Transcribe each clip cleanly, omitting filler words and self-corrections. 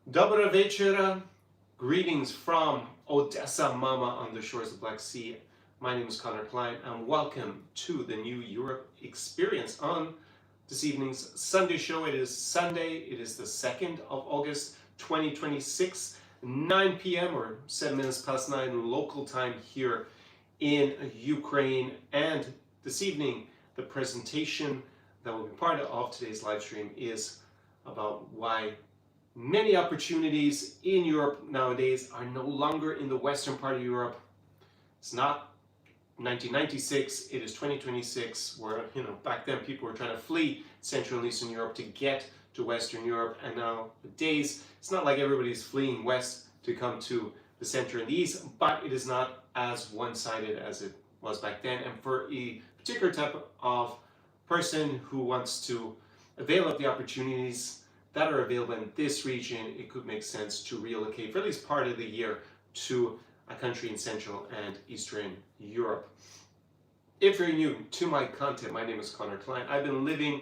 Dobra večera, greetings from Odesa, Mama on the shores of the Black Sea. My name is Conor Klein and welcome to the New Europe Experience on this evening's Sunday show. It is Sunday, it is the 2nd of August 2026, 9 p.m. or 7 minutes past 9 local time here in Ukraine. And this evening, the presentation that will be part of today's live stream is about why many opportunities in Europe nowadays are no longer in the western part of Europe. It's not 1996, it is 2026, where back then people were trying to flee Central and Eastern Europe to get to Western Europe, and nowadays it's not like everybody's fleeing west to come to the center and the east, but it is not as one-sided as it was back then. And for a particular type of person who wants to avail of the opportunities that are available in this region, it could make sense to relocate for at least part of the year to a country in Central and Eastern Europe. If you're new to my content, my name is Conor Klein. I've been living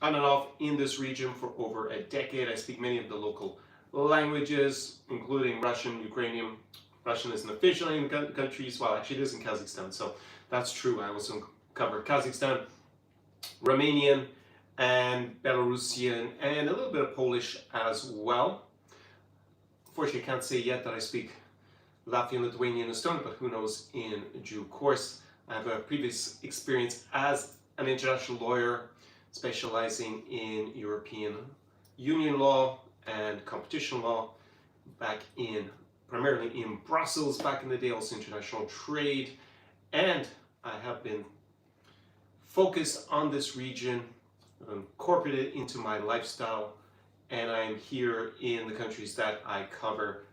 on and off in this region for over a decade. I speak many of the local languages, including Russian, Ukrainian. Russian isn't official in countries, well, actually it is in Kazakhstan, so that's true. I also cover Kazakhstan, Romanian, and Belarusian, and a little bit of Polish as well. Unfortunately, I can't say yet that I speak Latvian, Lithuanian, and Estonian, but who knows in due course. I have a previous experience as an international lawyer specializing in European Union law and competition law primarily in Brussels back in the day, also international trade, and I have been focused on this region, incorporated it into my lifestyle, and I am here in the countries that I cover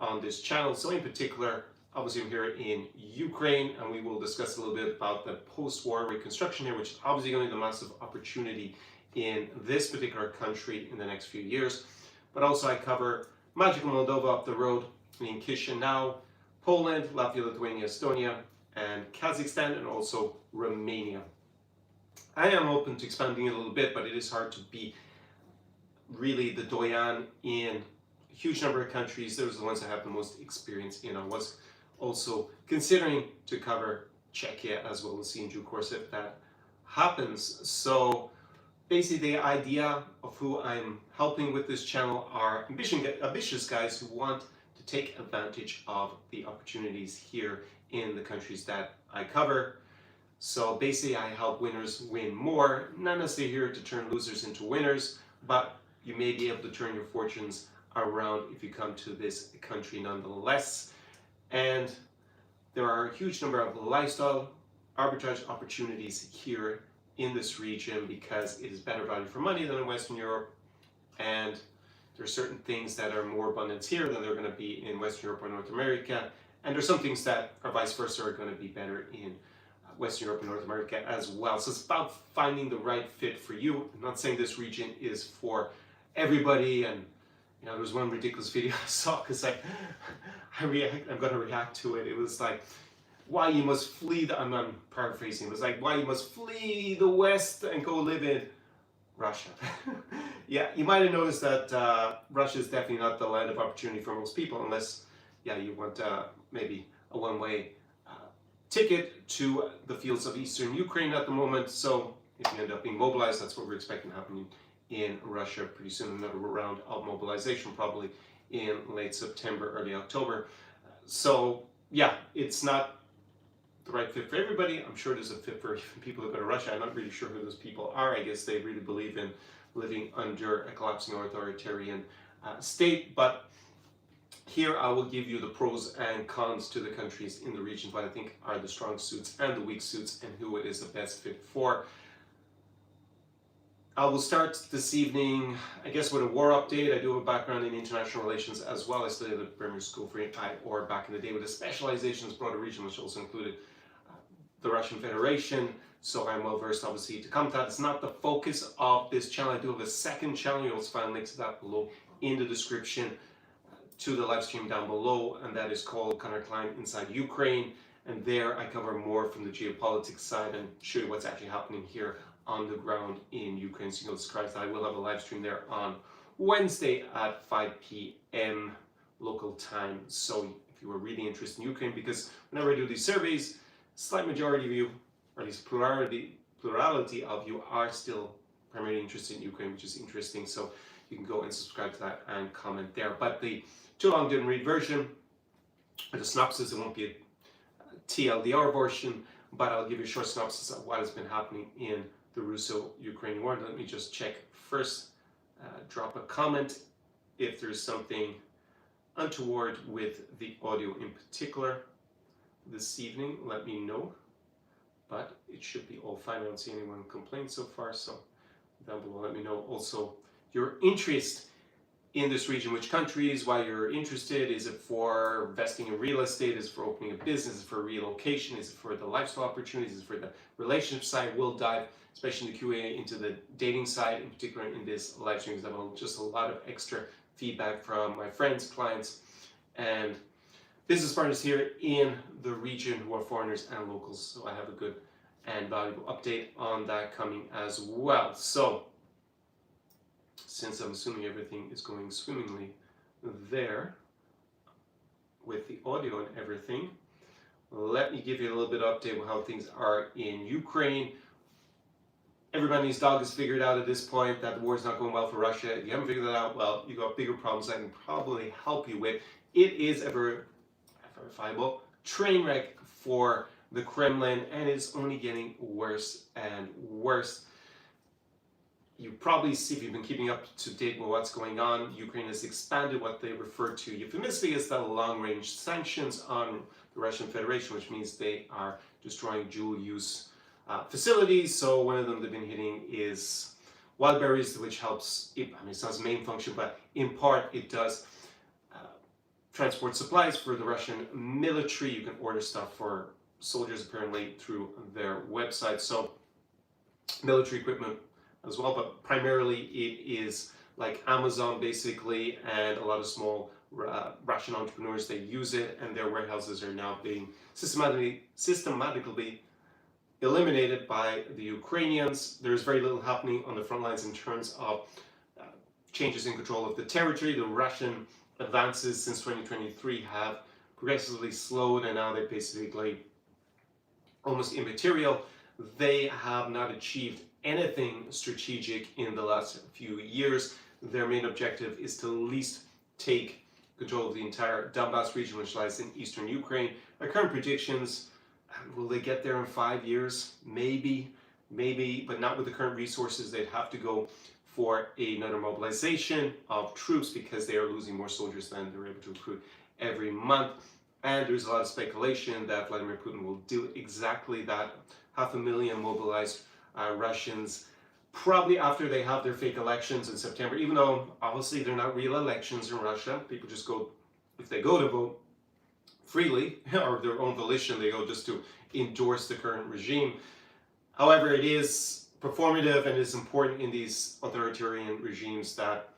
on this channel. So in particular, obviously I'm here in Ukraine, and we will discuss a little bit about the post-war reconstruction here, which is obviously going to be a massive opportunity in this particular country in the next few years. But also I cover magical Moldova up the road, in Chisinau, Poland, Latvia, Lithuania, Estonia, and Kazakhstan, and also Romania. I am open to expanding it a little bit, but it is hard to be really the doyen in a huge number of countries. Those are the ones I have the most experience in. I was also considering to cover Czechia as well. We'll see in due course if that happens. So basically the idea of who I'm helping with this channel are ambitious guys who want to take advantage of the opportunities here in the countries that I cover. So basically I help winners win more, not necessarily here to turn losers into winners, but you may be able to turn your fortunes around if you come to this country nonetheless. And there are a huge number of lifestyle arbitrage opportunities here in this region because it is better value for money than in Western Europe, and there are certain things that are more abundant here than they're going to be in Western Europe or North America, and there's some things that are vice versa are going to be better in Western Europe and North America as well. So it's about finding the right fit for you. I'm not saying this region is for everybody, and there was one ridiculous video I saw because I'm going to react to it. It was like, why you must flee I'm paraphrasing. It was like, why you must flee the West and go live in Russia. Yeah, you might have noticed that Russia is definitely not the land of opportunity for most people, unless, you want maybe a one-way ticket to the fields of Eastern Ukraine at the moment. So if you end up being mobilized, that's what we're expecting happening in Russia pretty soon. Another round of mobilization probably in late September, early October. So yeah, it's not the right fit for everybody. I'm sure there's a fit for people who go to Russia. I'm not really sure who those people are. I guess they really believe in living under a collapsing authoritarian state. But here I will give you the pros and cons to the countries in the regions what I think are the strong suits and the weak suits and who it is the best fit for. I will start this evening, I guess, with a war update. I do have a background in international relations as well. I studied at the Premier School for or back in the day with a specialization in this broader region, which also included the Russian Federation. So I'm well versed, obviously, to come to that. It's not the focus of this channel. I do have a second channel. You'll also find links to that below in the description to the live stream down below, and that is called Conor Klein Inside Ukraine. And there I cover more from the geopolitics side and show you what's actually happening here on the ground in Ukraine. So you'll subscribe to that. I will have a live stream there on Wednesday at 5 p.m. local time. So if you are really interested in Ukraine, because whenever I do these surveys, slight majority of you, or at least plurality of you, are still primarily interested in Ukraine, which is interesting. So you can go and subscribe to that and comment there. But the too long didn't read version, the synopsis, it won't be a TLDR version, but I'll give you a short synopsis of what has been happening in the Russo-Ukrainian War. Let me just check first, drop a comment if there's something untoward with the audio in particular this evening. Let me know, but it should be all fine. I don't see anyone complain so far, so down below let me know also your interest in this region, which countries, why you're interested. Is it for investing in real estate? Is it for opening a business? Is it for relocation? Is it for the lifestyle opportunities? Is it for the relationship side? We'll dive, especially in the Q&A, into the dating side, in particular in this live stream, because I have just a lot of extra feedback from my friends, clients, and business partners here in the region who are foreigners and locals. So I have a good and valuable update on that coming as well. So since I'm assuming everything is going swimmingly there with the audio and everything, let me give you a little bit of update on how things are in Ukraine. Everybody's dog is figured out at this point that the war is not going well for Russia. If you haven't figured that out, well, you got bigger problems I can probably help you with. It is a verifiable train wreck for the Kremlin, and it's only getting worse and worse. You probably see, if you've been keeping up to date with what's going on, Ukraine has expanded what they refer to euphemistically as the long-range sanctions on the Russian Federation, which means they are destroying dual-use facilities. So one of them they've been hitting is wild berries, which helps, I mean, it's not its main function, but in part it does transport supplies for the Russian military. You can order stuff for soldiers apparently through their website. So military equipment as well, but primarily it is like Amazon basically, and a lot of small Russian entrepreneurs, they use it, and their warehouses are now being systematically eliminated by the Ukrainians. There's very little happening on the front lines in terms of changes in control of the territory. The Russian advances since 2023 have progressively slowed, and now they're basically almost immaterial. They have not achieved anything strategic in the last few years. Their main objective is to at least take control of the entire Donbas region, which lies in eastern Ukraine. Our current predictions, will they get there in 5 years? Maybe, but not with the current resources. They'd have to go for another mobilization of troops because they are losing more soldiers than they're able to recruit every month. And there's a lot of speculation that Vladimir Putin will do exactly that. 500,000 mobilized Russians, probably after they have their fake elections in September, even though obviously they're not real elections in Russia. People just go, if they go to vote freely or their own volition, they go just to endorse the current regime. However, it is performative and is important in these authoritarian regimes that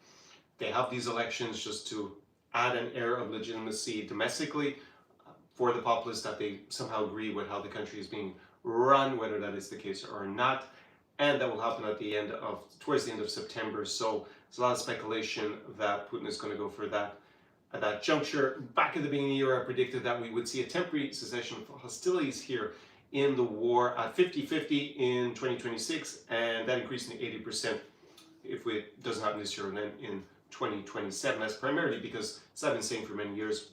they have these elections just to add an air of legitimacy domestically for the populace, that they somehow agree with how the country is being run, whether that is the case or not. And that will happen towards the end of September. So there's a lot of speculation that Putin is going to go for that at that juncture. Back at the beginning of the year, I predicted that we would see a temporary cessation of hostilities here in the war at 50-50 in 2026, and that increasing to 80% if it doesn't happen this year, and then in 2027. That's primarily because, as I've been saying for many years,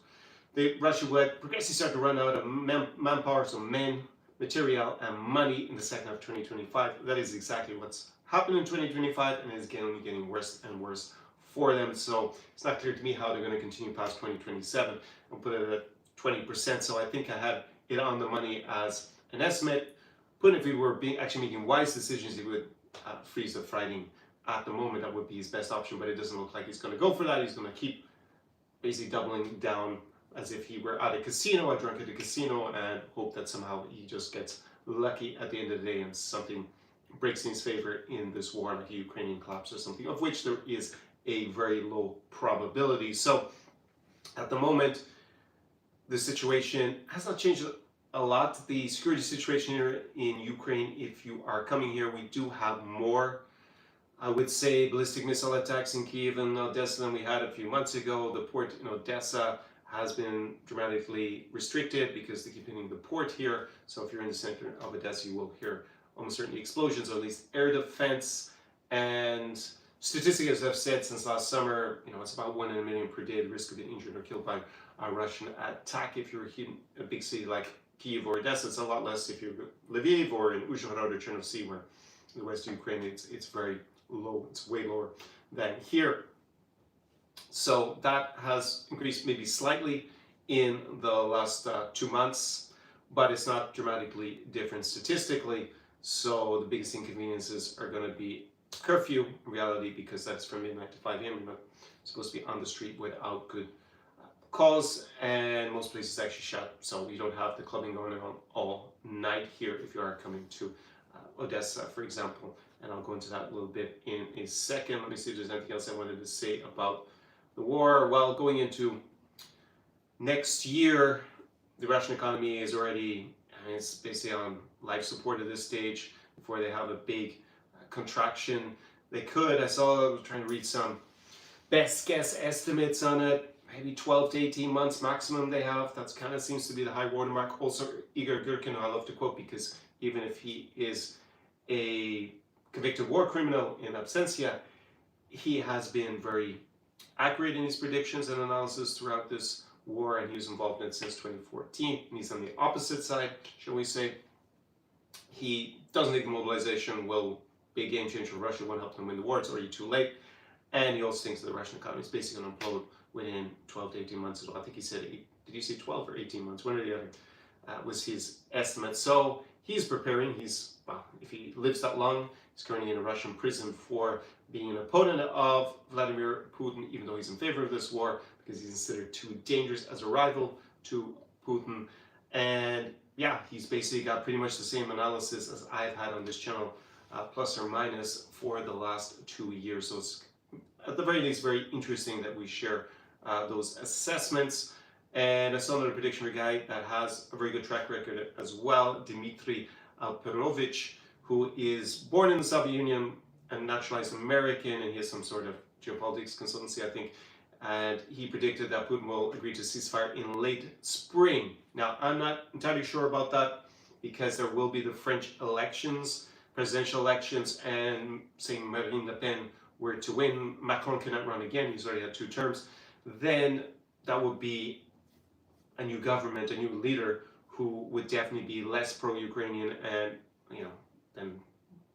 Russia would progressively start to run out of manpower, so men, material, and money in the second half of 2025. That is exactly what's happened in 2025, and it's only getting worse and worse for them. So it's not clear to me how they're going to continue past 2027. I'll put it at 20%. So I think I had it on the money as an estimate. But if we were actually making wise decisions, he would freeze the fighting at the moment. That would be his best option, but it doesn't look like he's going to go for that. He's going to keep basically doubling down as if he were at a casino, a drunk at a casino, and hope that somehow he just gets lucky at the end of the day and something breaks in his favor in this war, like a Ukrainian collapse or something, of which there is a very low probability. So at the moment, the situation has not changed a lot. The security situation here in Ukraine, if you are coming here, we do have more I would say ballistic missile attacks in Kiev and Odesa than we had a few months ago. The port in Odesa has been dramatically restricted because they keep hitting the port here. So if you're in the center of Odesa, you will hear almost certainly explosions, or at least air defense. And statistics, as I've said since last summer, it's about 1 in a million per day, the risk of being injured or killed by a Russian attack. If you're in a big city like Kiev or Odesa, it's a lot less if you're Lviv or in Uzhhorod or Chernovtsi, where in the west of Ukraine it's very low. It's way lower than here. So that has increased maybe slightly in the last 2 months, but it's not dramatically different statistically. So the biggest inconveniences are going to be curfew in reality, because that's from midnight to 5 a.m. You're not supposed to be on the street without good cause, and most places actually shut, so you don't have the clubbing going on all night here if you are coming to Odesa, for example. And I'll go into that a little bit in a second. Let me see if there's anything else I wanted to say about the war. Well, going into next year, the Russian economy is already, it's basically on life support at this stage before they have a big contraction. They could, I was trying to read some best guess estimates on it, maybe 12 to 18 months maximum they have. That kind of seems to be the high watermark. Also, Igor Girkin, I love to quote, because even if he is a convicted war criminal in absentia, he has been very accurate in his predictions and analysis throughout this war, and he was involved in it since 2014. And he's on the opposite side, shall we say. He doesn't think the mobilization will be a game changer for Russia, won't help them win the war, it's already too late. And he also thinks that the Russian economy is basically going to implode within 12 to 18 months as well. I think he said, did you say 12 or 18 months? One or the other was his estimate. So he's preparing. Well, if he lives that long, he's currently in a Russian prison for being an opponent of Vladimir Putin, even though he's in favor of this war, because he's considered too dangerous as a rival to Putin. And yeah, he's basically got pretty much the same analysis as I've had on this channel, plus or minus, for the last 2 years. So it's at the very least very interesting that we share those assessments. And I saw another prediction guy that has a very good track record as well, Dmitry Alperovich, who is born in the Soviet Union and naturalized American, and he has some sort of geopolitics consultancy, I think. And he predicted that Putin will agree to ceasefire in late spring. Now, I'm not entirely sure about that, because there will be the French elections, presidential elections, and say Marine Le Pen were to win, Macron cannot run again, he's already had 2 terms, then that would be a new government, a new leader who would definitely be less pro-Ukrainian and, then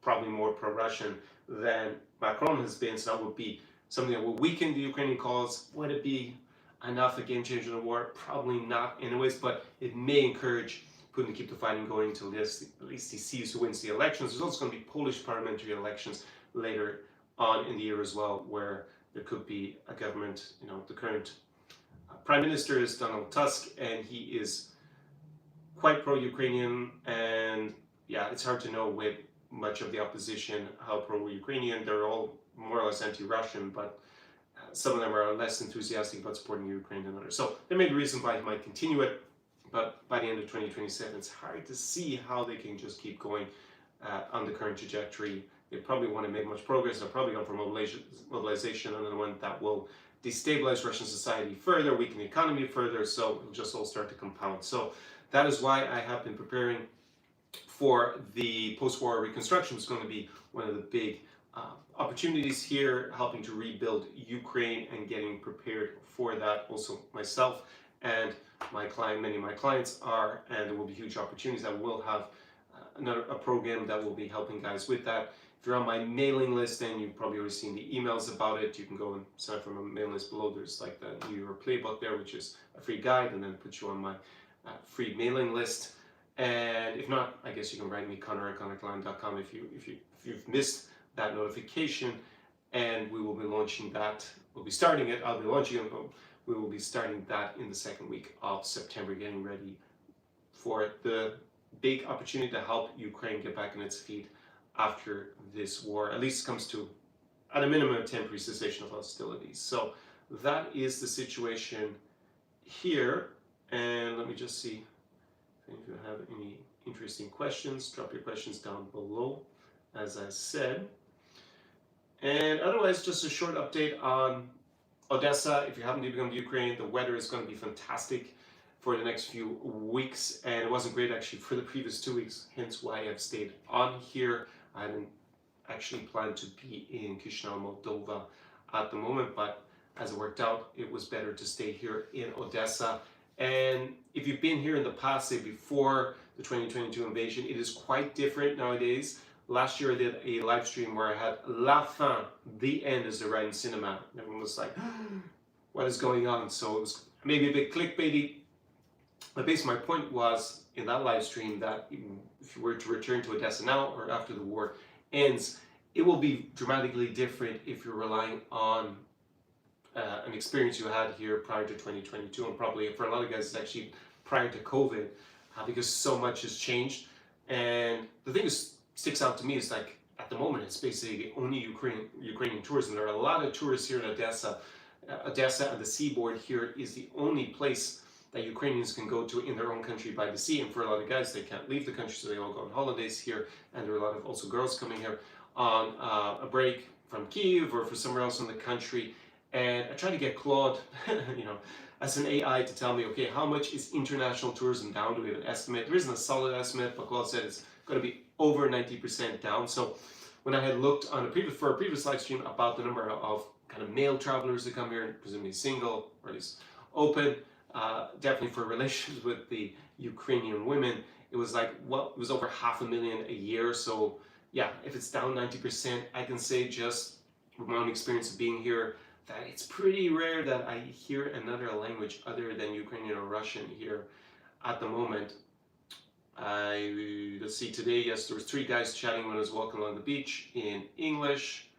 probably more pro-Russian than Macron has been. So that would be something that would weaken the Ukrainian cause. Would it be enough a game changer in the war? Probably not anyways, but it may encourage Putin to keep the fighting going until at least he sees who wins the elections. There's also going to be Polish parliamentary elections later on in the year as well, where there could be a government. The current prime minister is Donald Tusk, and he is quite pro-Ukrainian, and yeah, it's hard to know with much of the opposition how pro-Ukrainian. They're all more or less anti-Russian, but some of them are less enthusiastic about supporting Ukraine than others. So there may be reasons why he might continue it, but by the end of 2027, it's hard to see how they can just keep going on the current trajectory. They probably want to make much progress. They're probably going for mobilization, another one that will destabilize Russian society further, weaken the economy further, so it'll just all start to compound. So that is why I have been preparing for the post-war reconstruction. It's going to be one of the big opportunities here, helping to rebuild Ukraine and getting prepared for that. Also myself and many of my clients are, and there will be huge opportunities. I will have a program that will be helping guys with that. If you're on my mailing list, then you've probably already seen the emails about it. You can go and sign up for my mailing list below. There's like the New Year Playbook there, which is a free guide, and then it puts you on my free mailing list. And if not, I guess you can write me Conor@connorcline.com if you've missed that notification. And we will be launching that. We'll be starting it. I'll be launching it. We will be starting that in the second week of September, getting ready for the big opportunity to help Ukraine get back on its feet after this war. At least comes to, at a minimum, a temporary cessation of hostilities. So that is the situation here. And let me just see if you have any interesting questions. Drop your questions down below, as I said. And otherwise, just a short update on Odesa. If you happen to come to Ukraine, the weather is going to be fantastic for the next few weeks, and it wasn't great actually for the previous 2 weeks, hence why I've stayed on here. I hadn't actually planned to be in Chisinau, Moldova at the moment, but as it worked out, it was better to stay here in Odesa. And if you've been here in the past, say before the 2022 invasion, it is quite different nowadays. Last year I did a live stream where I had la fin, the end, as they write in cinema. And everyone was like, what is going on? So it was maybe a bit clickbaity. But basically my point was in that live stream that if you were to return to Odesa now or after the war ends, it will be dramatically different if you're relying on an experience you had here prior to 2022, and probably for a lot of guys it's actually prior to COVID, because so much has changed. And the thing that sticks out to me is like at the moment it's basically the only Ukrainian tourism. There are a lot of tourists here in Odesa. Odesa and the seaboard here is the only place that Ukrainians can go to in their own country by the sea. And for a lot of guys, they can't leave the country, so they all go on holidays here. And there are a lot of also girls coming here on a break from Kyiv or for somewhere else in the country. And I try to get Claude, as an AI to tell me, okay, how much is international tourism down? Do we have an estimate? There isn't a solid estimate, but Claude said it's going to be over 90% down. So when I had looked on a previous live stream about the number of kind of male travelers that come here, presumably single or at least open, definitely for relations with the Ukrainian women, it was like, well, it was over 500,000 a year. So yeah, if it's down 90%, I can say just from my own experience of being here, that it's pretty rare that I hear another language other than Ukrainian or Russian here at the moment. Let's see, today, yes, there was 3 guys chatting when I was walking along the beach in English,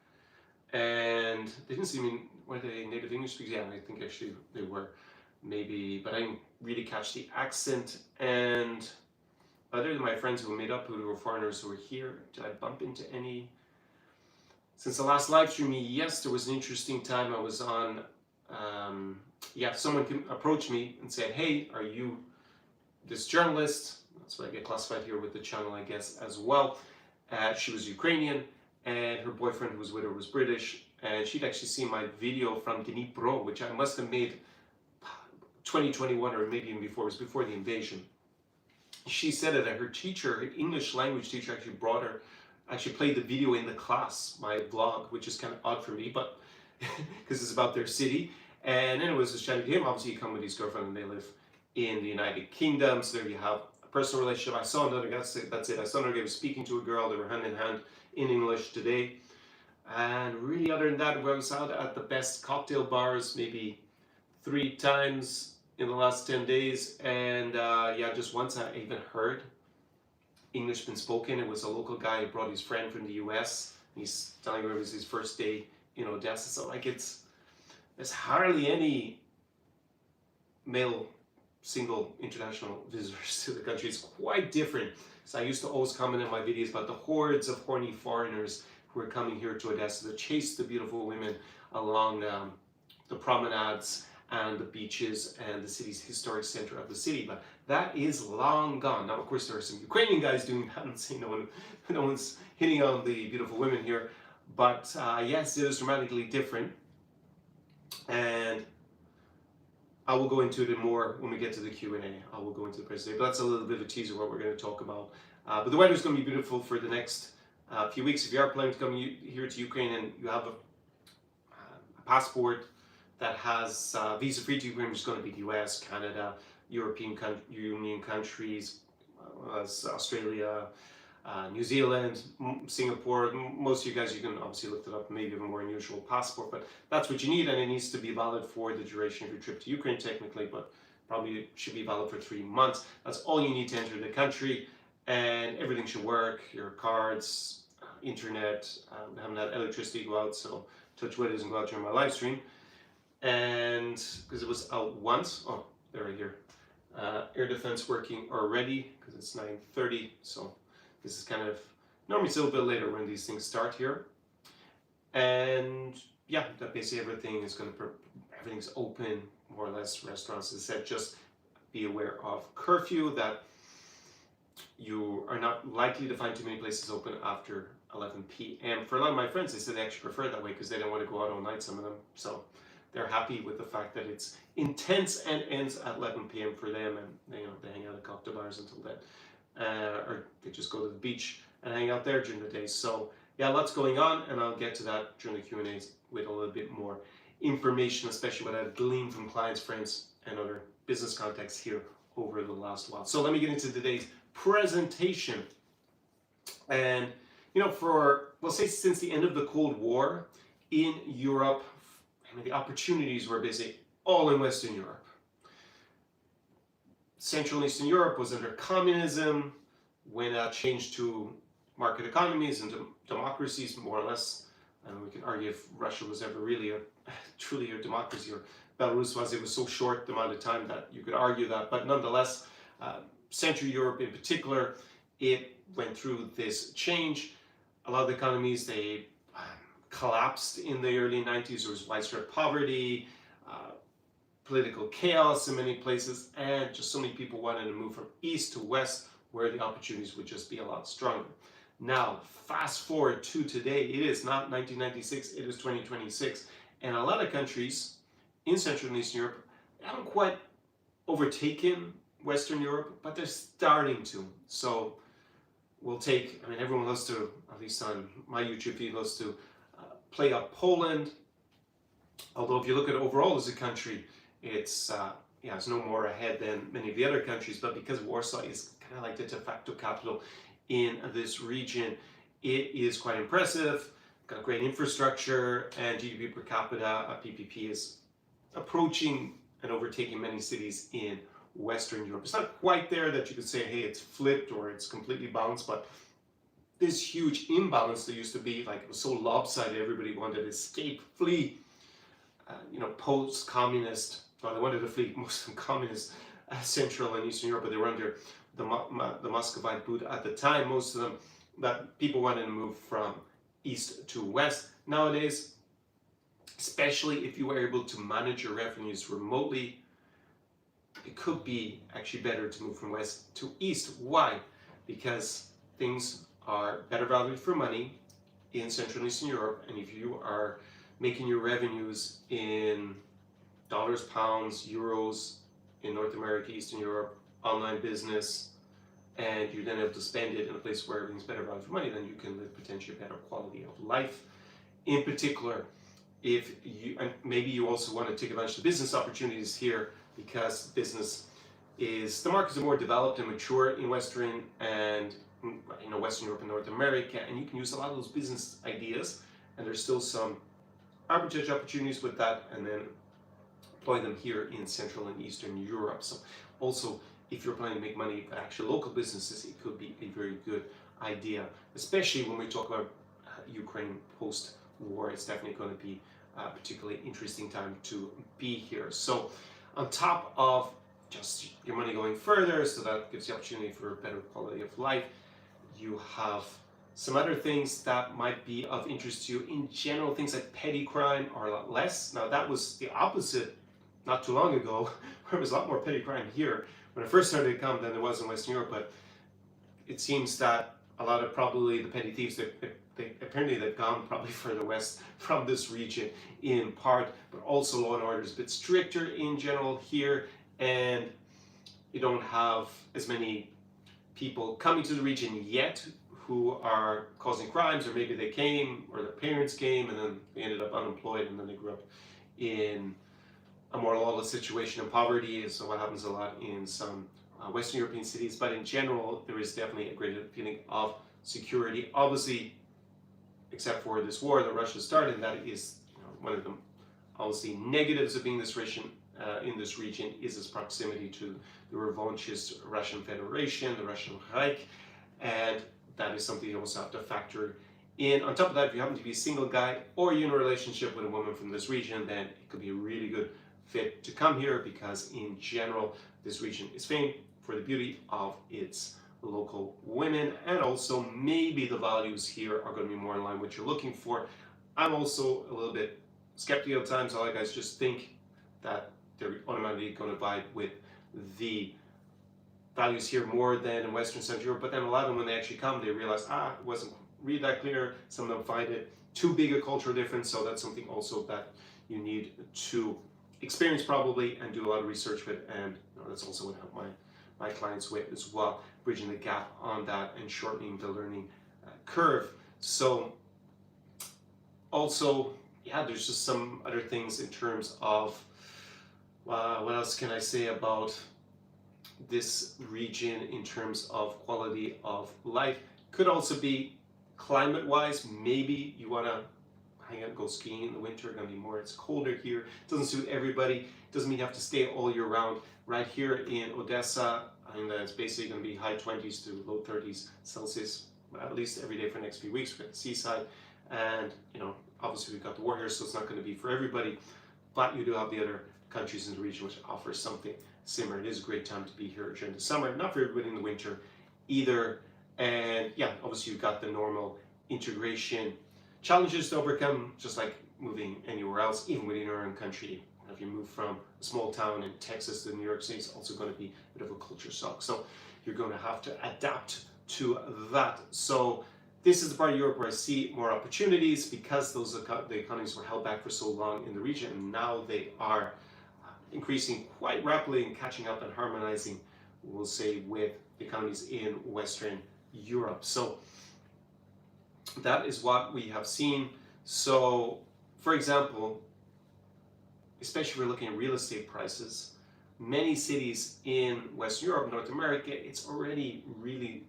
and they didn't seem, were they native English speakers? Yeah, I think actually they were, maybe, but I didn't really catch the accent. And other than my friends who made up, who were foreigners who were here, did I bump into any? Since the last live stream, yes, there was an interesting time. I was on, someone approached me and said, hey, are you this journalist? That's what I get classified here with the channel, I guess, as well. She was Ukrainian, and her boyfriend who was with her was British, and she'd actually seen my video from Dnipro, which I must have made 2021 or maybe even before. It was before the invasion. She said that her teacher, her English language teacher, actually played the video in the class, my vlog, which is kind of odd for me, but because it's about their city. And then it was just chatting to him. Obviously, he come with his girlfriend, and they live in the United Kingdom. So there you have a personal relationship. I saw another guy. That's it. I saw another guy was speaking to a girl. They were hand in hand in English today. And really, other than that, I was out at the best cocktail bars maybe 3 times in the last 10 days. And just once I even heard English been spoken. It was a local guy who brought his friend from the US. He's telling her it was his first day in Odesa. So like there's hardly any male single international visitors to the country. It's quite different. So I used to always comment in my videos about the hordes of horny foreigners who are coming here to Odesa to chase the beautiful women along the promenades and the beaches and the city's historic center of the city. But that is long gone. Now, of course, there are some Ukrainian guys doing that and saying no one's hitting on the beautiful women here. But yes, it is dramatically different. And I will go into it more when we get to the Q&A. I will go into the presentation. But that's a little bit of a teaser of what we're going to talk about. But the weather is going to be beautiful for the next few weeks. If you are planning to come here to Ukraine and you have a passport that has visa-free to Ukraine, which is going to be the US, Canada, European Union countries, Australia, New Zealand, Singapore. Most of you guys, you can obviously look it up, maybe have a more unusual passport, but that's what you need, and it needs to be valid for the duration of your trip to Ukraine technically, but probably should be valid for 3 months. That's all you need to enter the country, and everything should work, your cards, internet. I haven't had electricity go out, so touch wood, it doesn't go out during my live stream. And because it was out once, oh, they're right here. Air defense working already because it's 9:30, so this is kind of normally it's a little bit later when these things start here. And yeah, that basically everything's open more or less. Restaurants, as I said, just be aware of curfew, that you are not likely to find too many places open after 11 p.m. For a lot of my friends, they said they actually prefer it that way because they don't want to go out all night, some of them. So they're happy with the fact that it's intense and ends at 11 p.m. for them, and they hang out at cocktail bars until then, or they just go to the beach and hang out there during the day. So yeah, lots going on, and I'll get to that during the Q&As with a little bit more information, especially what I've gleaned from clients, friends, and other business contacts here over the last while. So let me get into today's presentation. And we'll say since the end of the Cold War in Europe, the opportunities were basically all in Western Europe. Central and Eastern Europe was under communism. When that changed to market economies and democracies, more or less, and we can argue if Russia was ever really truly a democracy, or Belarus was. It was so short the amount of time that you could argue that. But nonetheless, Central Europe in particular, it went through this change. A lot of the economies, they collapsed in the early 90s. There was widespread poverty, political chaos in many places, and just so many people wanted to move from east to west where the opportunities would just be a lot stronger. Now, fast forward to today, it is not 1996, it is 2026, and a lot of countries in Central and Eastern Europe haven't quite overtaken Western Europe, but they're starting to. So we'll take, everyone loves to, at least on my YouTube feed, loves to play up Poland. Although if you look at it overall as a country, it's no more ahead than many of the other countries, but because Warsaw is kind of like the de facto capital in this region, it is quite impressive. Got great infrastructure, and GDP per capita, PPP, is approaching and overtaking many cities in Western Europe. It's not quite there that you could say, hey, it's flipped or it's completely balanced, but this huge imbalance that used to be, like, it was so lopsided, everybody wanted to escape, flee, post-communist. Well, they wanted to flee most of them communist Central and Eastern Europe, but they were under the Muscovite boot at the time, most of them, that people wanted to move from east to west. Nowadays, especially if you were able to manage your revenues remotely, it could be actually better to move from west to east. Why? Because things are better valued for money in Central and Eastern Europe, and if you are making your revenues in dollars, pounds, euros in North America, Eastern Europe, online business, and you're then able to spend it in a place where everything's better value for money, then you can live potentially a better quality of life. In particular, if you, and maybe you also want to take advantage of business opportunities here, because the markets are more developed and mature in Western Europe and North America, and you can use a lot of those business ideas, and there's still some arbitrage opportunities with that, and then employ them here in Central and Eastern Europe. So also, if you're planning to make money at actual local businesses, it could be a very good idea, especially when we talk about Ukraine post-war. It's definitely going to be a particularly interesting time to be here. So on top of just your money going further, so that gives you opportunity for a better quality of life, you have some other things that might be of interest to you. In general, things like petty crime are a lot less. Now, that was the opposite not too long ago, where there was a lot more petty crime here when I first started to come than there was in Western Europe. But it seems that a lot of probably the petty thieves, they've gone probably further west from this region in part, but also law and order is a bit stricter in general here, and you don't have as many people coming to the region yet who are causing crimes, or maybe they came, or their parents came, and then they ended up unemployed, and then they grew up in a more lawless situation and poverty. So what happens a lot in some Western European cities, but in general, there is definitely a greater feeling of security. Obviously, except for this war that Russia started, and that is one of the obviously negatives of being this region, in this region, is its proximity to the revanchist Russian Federation, the Russian Reich, and that is something you also have to factor in. On top of that, if you happen to be a single guy or you're in a relationship with a woman from this region, then it could be a really good fit to come here, because in general, this region is famed for the beauty of its local women, and also maybe the values here are going to be more in line with what you're looking for. I'm also a little bit skeptical at times. A lot of guys just think that they're automatically going to vibe with the values here more than in Western Central Europe, but then a lot of them, when they actually come, they realize, it wasn't read that clear. Some of them find it too big a cultural difference. So that's something also that you need to experience probably and do a lot of research with. And that's also what I help my clients with as well, bridging the gap on that and shortening the learning curve. So also, yeah, there's just some other things in terms of what else can I say about this region in terms of quality of life. Could also be climate wise. Maybe you want to hang out and go skiing in the winter. It's colder here. It doesn't suit everybody. It doesn't mean you have to stay all year round. Right here in Odesa, it's basically going to be high 20s to low 30s Celsius, at least every day for the next few weeks. We're at the seaside, and obviously we've got the war here, so it's not going to be for everybody, but you do have the other countries in the region which offer something similar. It is a great time to be here during the summer, not for everybody in the winter either. And yeah, obviously you've got the normal integration challenges to overcome, just like moving anywhere else, even within your own country. If you move from a small town in Texas to New York City, it's also going to be a bit of a culture shock. So you're going to have to adapt to that. So this is the part of Europe where I see more opportunities, because the economies were held back for so long in the region, and now they are increasing quite rapidly and catching up and harmonizing, we'll say, with economies in Western Europe. So that is what we have seen. So, for example, especially if we're looking at real estate prices, many cities in Western Europe, North America, it's already really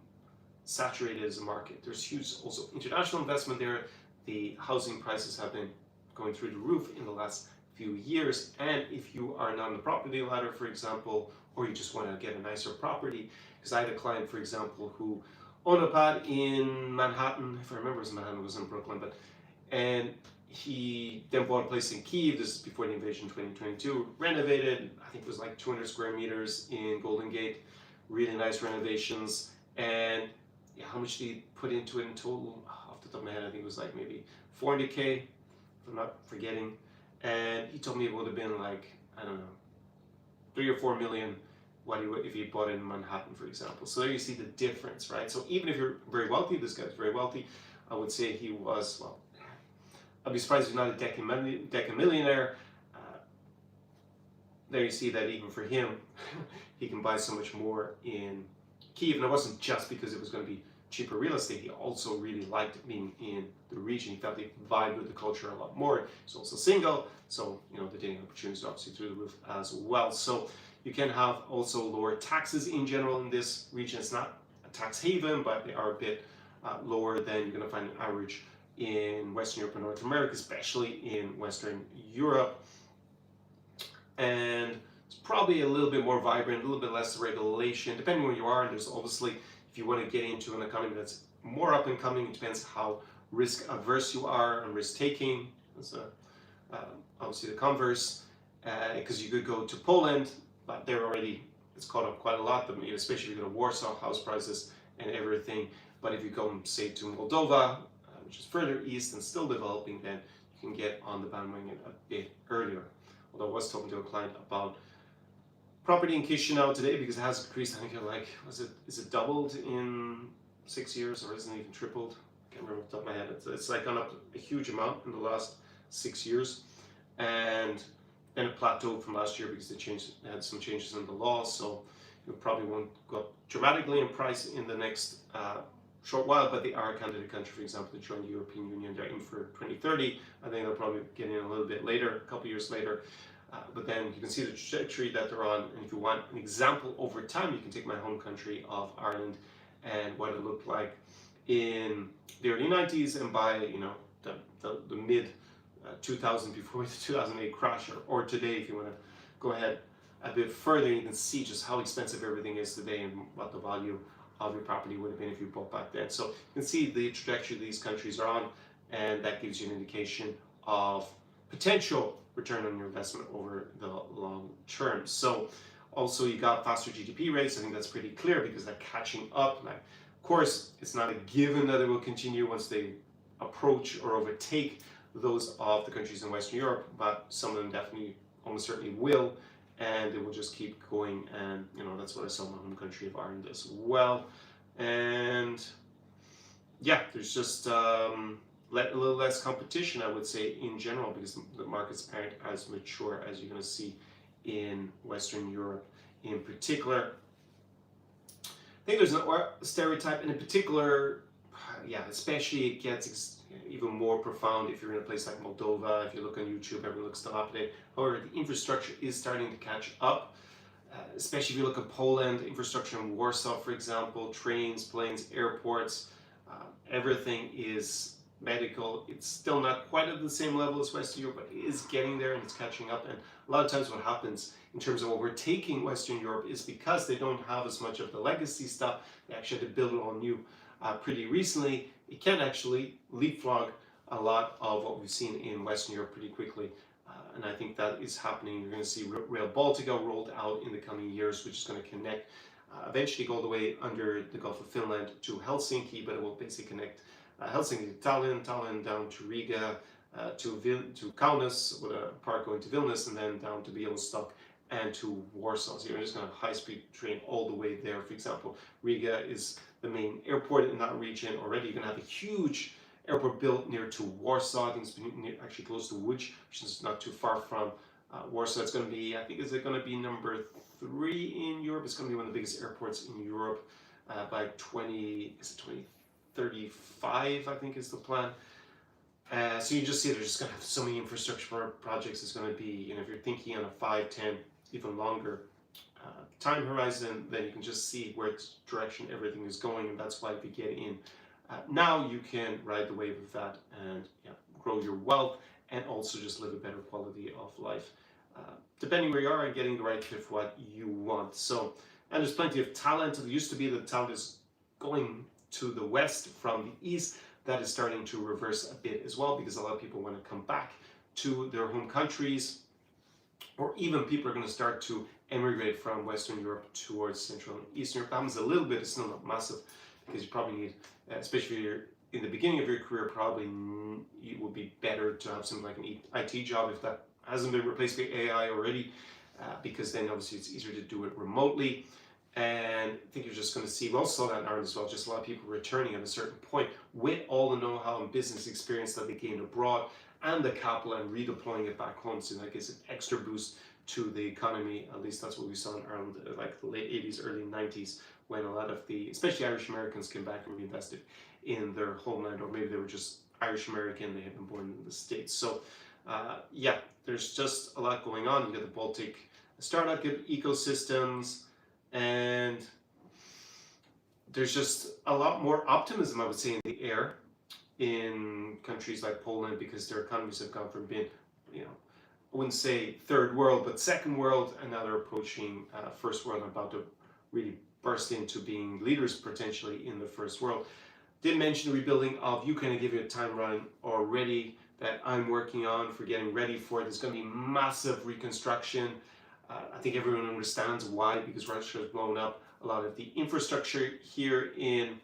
saturated as a market. There's huge also international investment there. The housing prices have been going through the roof in the last few years. And if you are not on the property ladder, for example, or you just want to get a nicer property, because I had a client, for example, who owned a pad in Manhattan. If I remember, it was Manhattan, it was in Brooklyn, and he then bought a place in Kyiv. This is before the invasion, 2022. Renovated, I think it was like 200 square meters in Golden Gate. Really nice renovations. And yeah, how much did he put into it in total? Off the top of my head, I think it was like maybe 400K, if I'm not forgetting. And he told me it would have been like, I don't know, 3 or 4 million if he bought it in Manhattan, for example. So there you see the difference, right? So even if you're very wealthy, this guy's very wealthy, I would say he was, well, I'd be surprised if he's not a decamillionaire. There you see that even for him, he can buy so much more in Kyiv. And it wasn't just because it was going to be cheaper real estate. He also really liked being in the region. He felt he vibed with the culture a lot more. He's also single, so the dating opportunities are obviously through the roof as well. So you can have also lower taxes in general in this region. It's not a tax haven, but they are a bit lower than you're going to find an average in Western Europe and North America, especially in Western Europe. And it's probably a little bit more vibrant, a little bit less regulation, depending where you are. And there's obviously, if you want to get into an economy that's more up and coming, it depends how risk averse you are and risk taking. That's obviously the converse, because you could go to Poland, but they're already, it's caught up quite a lot, especially if you go to Warsaw, house prices and everything. But if you go, say, to Moldova, which is further east and still developing, then you can get on the bandwagon a bit earlier. Although I was talking to a client about property in Chisinau today, because it has increased. I think is it doubled in 6 years, or isn't it even tripled? I can't remember off the top of my head. It's like gone up a huge amount in the last 6 years, and then it plateaued from last year because they had some changes in the law. So it probably won't go up dramatically in price in the next short while, but they are a candidate country, for example, to join the European Union. They're in for 2030. I think they'll probably get in a little bit later, a couple years later. But then you can see the trajectory that they're on. And if you want an example over time, you can take my home country of Ireland and what it looked like in the early 90s and by the mid 2000, before the 2008 crash, or today, if you want to go ahead a bit further, you can see just how expensive everything is today and what the value of your property would have been if you bought back then. So you can see the trajectory these countries are on, and that gives you an indication of potential return on your investment over the long term. So also you got faster GDP rates. I think that's pretty clear because they're catching up. Now, of course, it's not a given that it will continue once they approach or overtake those of the countries in Western Europe, but some of them definitely, almost certainly will, and it will just keep going. And that's what I saw in my home country of Ireland as well. And yeah, there's just a little less competition, I would say, in general, because the markets aren't as mature as you're going to see in Western Europe. In particular, I think there's a stereotype, and in particular, yeah, especially it gets even more profound if you're in a place like Moldova. If you look on YouTube, everyone looks still up to date. However, the infrastructure is starting to catch up. Especially if you look at Poland, infrastructure in Warsaw, for example, trains, planes, airports, everything is medical. It's still not quite at the same level as Western Europe, but it is getting there and it's catching up. And a lot of times what happens in terms of overtaking Western Europe is because they don't have as much of the legacy stuff. They actually had to build it all new pretty recently. It can actually leapfrog a lot of what we've seen in Western Europe pretty quickly. And I think that is happening. You're going to see Rail Baltica rolled out in the coming years, which is going to connect, eventually go all the way under the Gulf of Finland to Helsinki, but it will basically connect Helsinki to Tallinn, Tallinn down to Riga, to Kaunas, with a part going to Vilnius, and then down to Białystok and to Warsaw. So you're just going to have a high-speed train all the way there. For example, Riga is the main airport in that region already. You're going to have a huge airport built near to Warsaw. I think it's actually close to Łódź, which is not too far from Warsaw. It's going to be, I think, is it going to be number 3 in Europe? It's going to be one of the biggest airports in Europe by 2035, I think is the plan. So you just see they're just going to have so many infrastructure projects. It's going to be, if you're thinking on a 5, 10, even longer time horizon, then you can just see where direction everything is going, and that's why if you get in now, you can ride the wave of that and grow your wealth and also just live a better quality of life, depending where you are and getting the right fit for what you want. So, and there's plenty of talent. It used to be that talent is going to the west from the east. That is starting to reverse a bit as well, because a lot of people want to come back to their home countries, or even people are going to start to emigrate from Western Europe towards Central and Eastern Europe. That happens a little bit. It's still not massive, because you probably need, especially if you're in the beginning of your career, probably it would be better to have something like an IT job if that hasn't been replaced by AI already, because then obviously it's easier to do it remotely. And I think you're just going to see, we also saw that in Ireland as well, just a lot of people returning at a certain point with all the know-how and business experience that they gained abroad and the capital, and redeploying it back home. So that gives an extra boost to the economy. At least that's what we saw in Ireland, like the late 80s, early 90s, when a lot of the, especially Irish Americans, came back and reinvested in their homeland, or maybe they were just Irish American, they had been born in the States. So yeah, there's just a lot going on. You got the Baltic startup ecosystems, and there's just a lot more optimism, I would say, in the air in countries like Poland, because their economies have gone from being, I wouldn't say third world, but second world, and now they're approaching first world, and about to really burst into being leaders potentially in the first world. Did mention the rebuilding of Ukraine. I give you a timeline already that I'm working on for getting ready for it. There's going to be massive reconstruction. I think everyone understands why, because Russia has blown up a lot of the infrastructure here in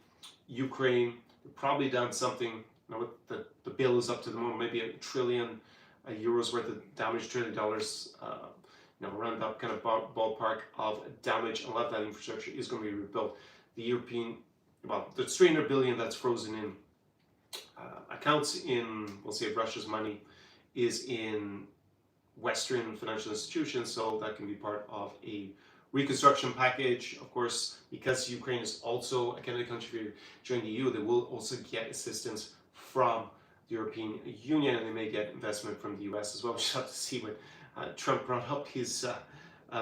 Ukraine. They've probably done something, what the bill is up to the moment, maybe €1 trillion worth of damage, $1 trillion, around that kind of ballpark of damage. A lot of that infrastructure is going to be rebuilt. The European, there's 300 billion that's frozen in accounts in, we'll say, Russia's money is in Western financial institutions, so that can be part of a reconstruction package. Of course, because Ukraine is also a candidate country for joining the EU, they will also get assistance from the European Union, and they may get investment from the US as well. We shall have to see when Trump brought up his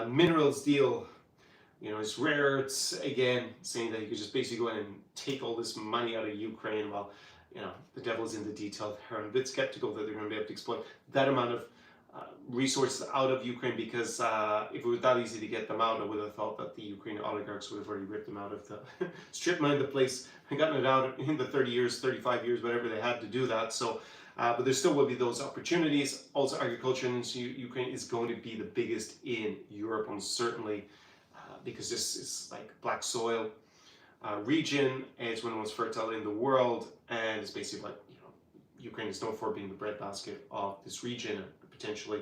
minerals deal, his rare earths again, saying that you could just basically go in and take all this money out of Ukraine. Well, the devil's in the detail there. I'm a bit skeptical that they're going to be able to exploit that amount of resources out of Ukraine, because if it was that easy to get them out, I would have thought that the Ukrainian oligarchs would have already ripped them out of the strip mined the place and gotten it out in the 30 years, 35 years, whatever they had to do that. So, but there still will be those opportunities. Also, agriculture in Ukraine is going to be the biggest in Europe, almost certainly, because this is like black soil region. It's one of the most fertile in the world, and it's basically like, Ukraine is known for being the breadbasket of this region, and potentially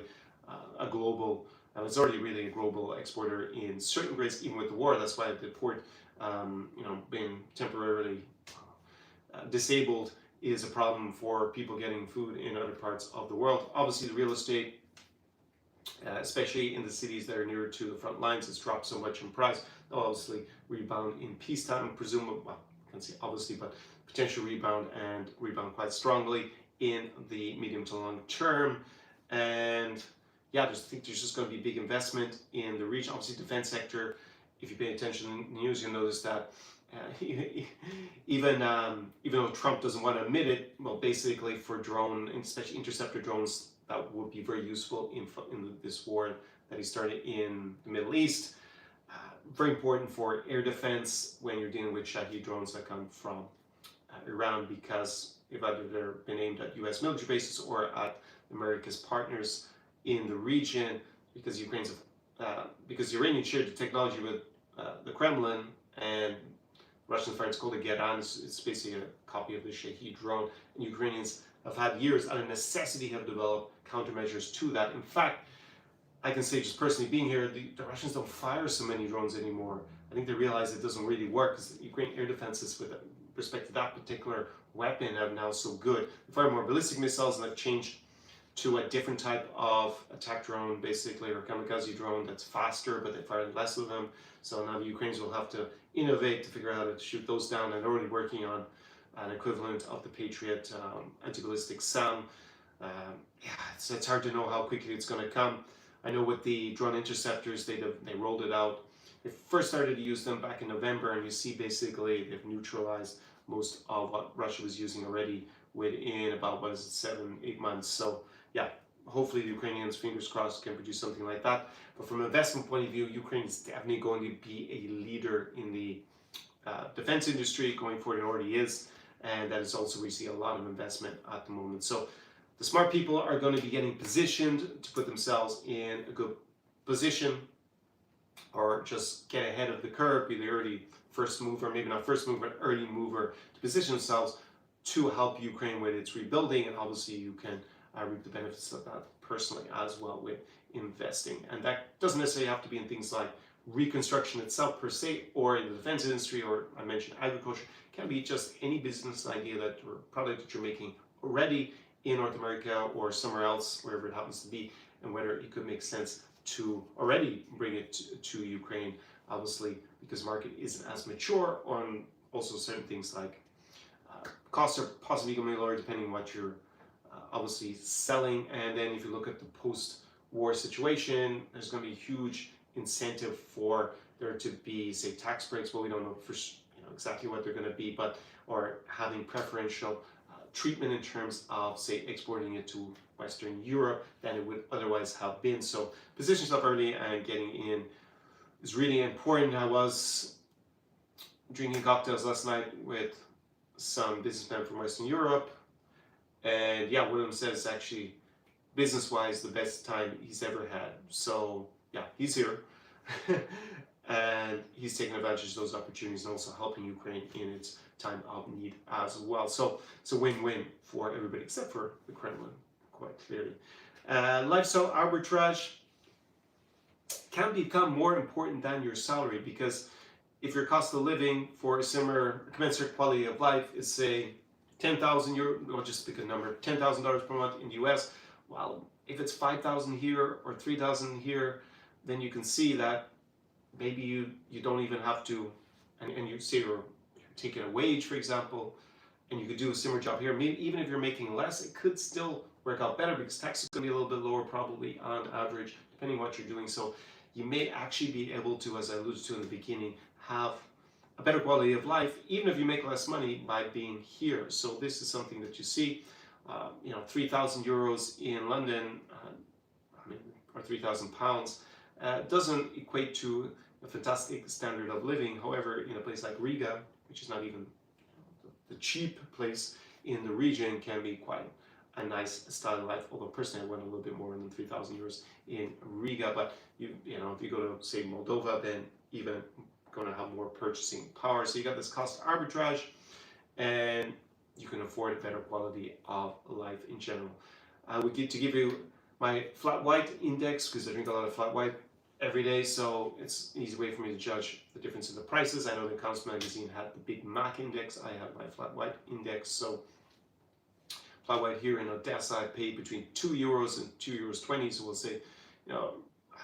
a global, it's already really a global exporter in certain grades, even with the war. That's why the port, being temporarily disabled is a problem for people getting food in other parts of the world. Obviously, the real estate, especially in the cities that are nearer to the front lines, has dropped so much in price. They'll obviously rebound in peacetime, presumably, well, I can't say obviously, but potential rebound and rebound quite strongly in the medium to long term. And yeah, I think there's just going to be big investment in the region. Obviously, defense sector, if you pay attention in the news, you'll notice that even though Trump doesn't want to admit it, well, basically for drone, especially interceptor drones, that would be very useful in this war that he started in the Middle East. Very important for air defense when you're dealing with Shahed drones that come from Iran, because if either they're been aimed at U.S. military bases or at America's partners in the region, because because the Iranians shared the technology with the Kremlin, and Russian friends called it Geran. It's basically a copy of the Shahed drone, and Ukrainians have had years, out of necessity, have developed countermeasures to that. In fact, I can say, just personally being here, the Russians don't fire so many drones anymore. I think they realize it doesn't really work, because Ukrainian air defenses with respect to that particular weapon are now so good. They fire more ballistic missiles, and they've changed to a different type of attack drone, basically, or kamikaze drone that's faster, but they fire less of them. So now the Ukrainians will have to innovate to figure out how to shoot those down, and they're already working on an equivalent of the Patriot anti-ballistic SAM. Yeah, it's hard to know how quickly it's going to come. I know with the drone interceptors, they rolled it out. They first started to use them back in November, and you see basically they've neutralized most of what Russia was using already within about, 7-8 months. So yeah, hopefully the Ukrainians, fingers crossed, can produce something like that. But from an investment point of view, Ukraine is definitely going to be a leader in the defense industry going forward. It already is, and that is also, we see a lot of investment at the moment. So the smart people are going to be getting positioned to put themselves in a good position, or just get ahead of the curve, be the early first mover, maybe not first mover, but early mover, to position themselves to help Ukraine with its rebuilding. And obviously you can reap the benefits of that personally as well with investing. And that doesn't necessarily have to be in things like reconstruction itself per se, or in the defense industry, or I mentioned agriculture. It can be just any business idea or product that you're making already in North America or somewhere else, wherever it happens to be, and whether it could make sense to already bring it to Ukraine, obviously, because the market isn't as mature, on also certain things like costs are possibly going to be lower depending on what you're obviously selling. And then if you look at the post-war situation, there's going to be a huge incentive for there to be, say, tax breaks. Well, we don't know for exactly what they're going to be, but or having preferential treatment in terms of, say, exporting it to Western Europe than it would otherwise have been. So position yourself early and getting in is really important. I was drinking cocktails last night with some businessmen from Western Europe, and yeah, one of them says actually, business-wise, the best time he's ever had. So yeah, he's here. And he's taking advantage of those opportunities and also helping Ukraine in its time of need as well. So it's a win-win for everybody except for the Kremlin, quite clearly. Lifestyle arbitrage can become more important than your salary, because if your cost of living for a similar commensurate quality of life is, say, 10,000 euro, or just pick a number, $10,000 per month in the US, well, if it's 5,000 here or 3,000 here, then you can see that maybe you don't even have to, and you say you're taking a wage, for example, and you could do a similar job here. Maybe even if you're making less, it could still work out better, because tax is going to be a little bit lower probably on average, depending on what you're doing. So you may actually be able to, as I alluded to in the beginning, have a better quality of life, even if you make less money by being here. So this is something that you see, 3,000 euros in London, or 3,000 pounds, doesn't equate to a fantastic standard of living. However, in a place like Riga, which is not even the cheap place in the region, can be quite a nice style of life. Although personally, I went a little bit more than 3,000 euros in Riga. But if you go to, say, Moldova, then even going to have more purchasing power. So you got this cost arbitrage, and you can afford a better quality of life in general. We get to give you my flat white index, because I drink a lot of flat white, every day, so it's an easy way for me to judge the difference in the prices. I know the Economist magazine had the big MAC index. I have my flat white index. So flat white here in Odesa, I paid between €2 and €2.20. So we'll say,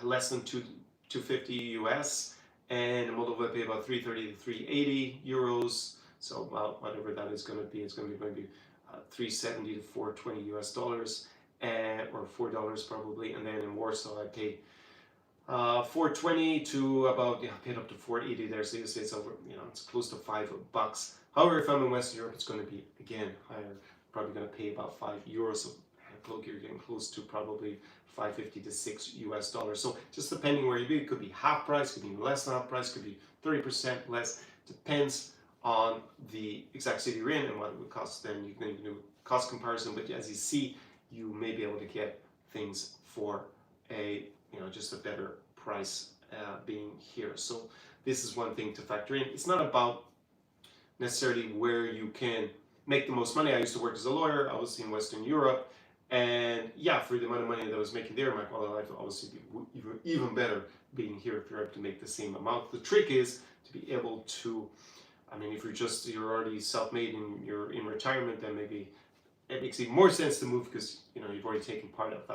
less than 250 US. And in Moldova, I pay about 330 to 380 euros. So about whatever that is going to be, it's going to be 370 to 420 US dollars, or $4 probably. And then in Warsaw, I pay 420 to about, I paid up to 480 there. So you say it's over, it's close to $5. However, if I'm in Western Europe, it's going to be again higher. Probably going to pay about €5. So you're getting close to probably 550 to 6 US dollars. So just depending where you be, it could be half price, could be less than half price, could be 30% less. Depends on the exact city you're in and what it would cost. Then you can do cost comparison. But as you see, you may be able to get things for a just a better price being here. So this is one thing to factor in. It's not about necessarily where you can make the most money. I used to work as a lawyer, obviously in Western Europe, and for the amount of money that I was making there, my quality of life would obviously be even better being here if you're able to make the same amount. The trick is to be able to, if you're already self-made and you're in retirement, then maybe it makes even more sense to move because you've already taken part of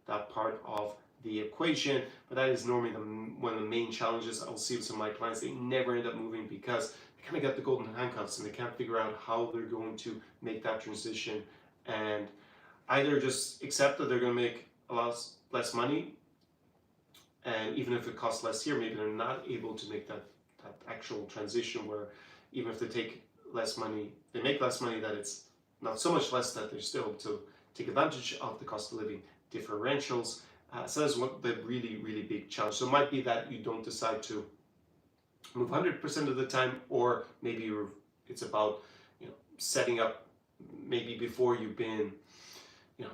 that part of the equation. But that is normally one of the main challenges I'll see with some of my clients. They never end up moving because they kind of got the golden handcuffs and they can't figure out how they're going to make that transition, and either just accept that they're going to make a lot less money, and even if it costs less here, maybe they're not able to make that actual transition where even if they take less money, they make less money, that it's not so much less that they're still able to take advantage of the cost of living differentials. So that's one the really, really big challenge. So it might be that you don't decide to move 100% of the time, or maybe it's about setting up maybe before you've been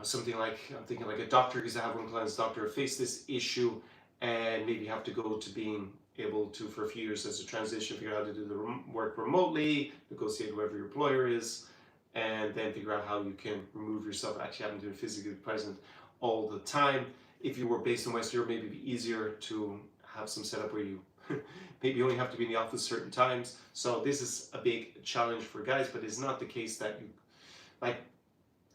something like, I'm thinking like a doctor, because I have one client's doctor face this issue and maybe have to go to being able to, for a few years as a transition, figure out how to do the work remotely, negotiate whoever your employer is, and then figure out how you can remove yourself actually having to be physically present all the time. If you were based in Western Europe, maybe it'd be easier to have some setup where you maybe only have to be in the office certain times. So this is a big challenge for guys, but it's not the case that you,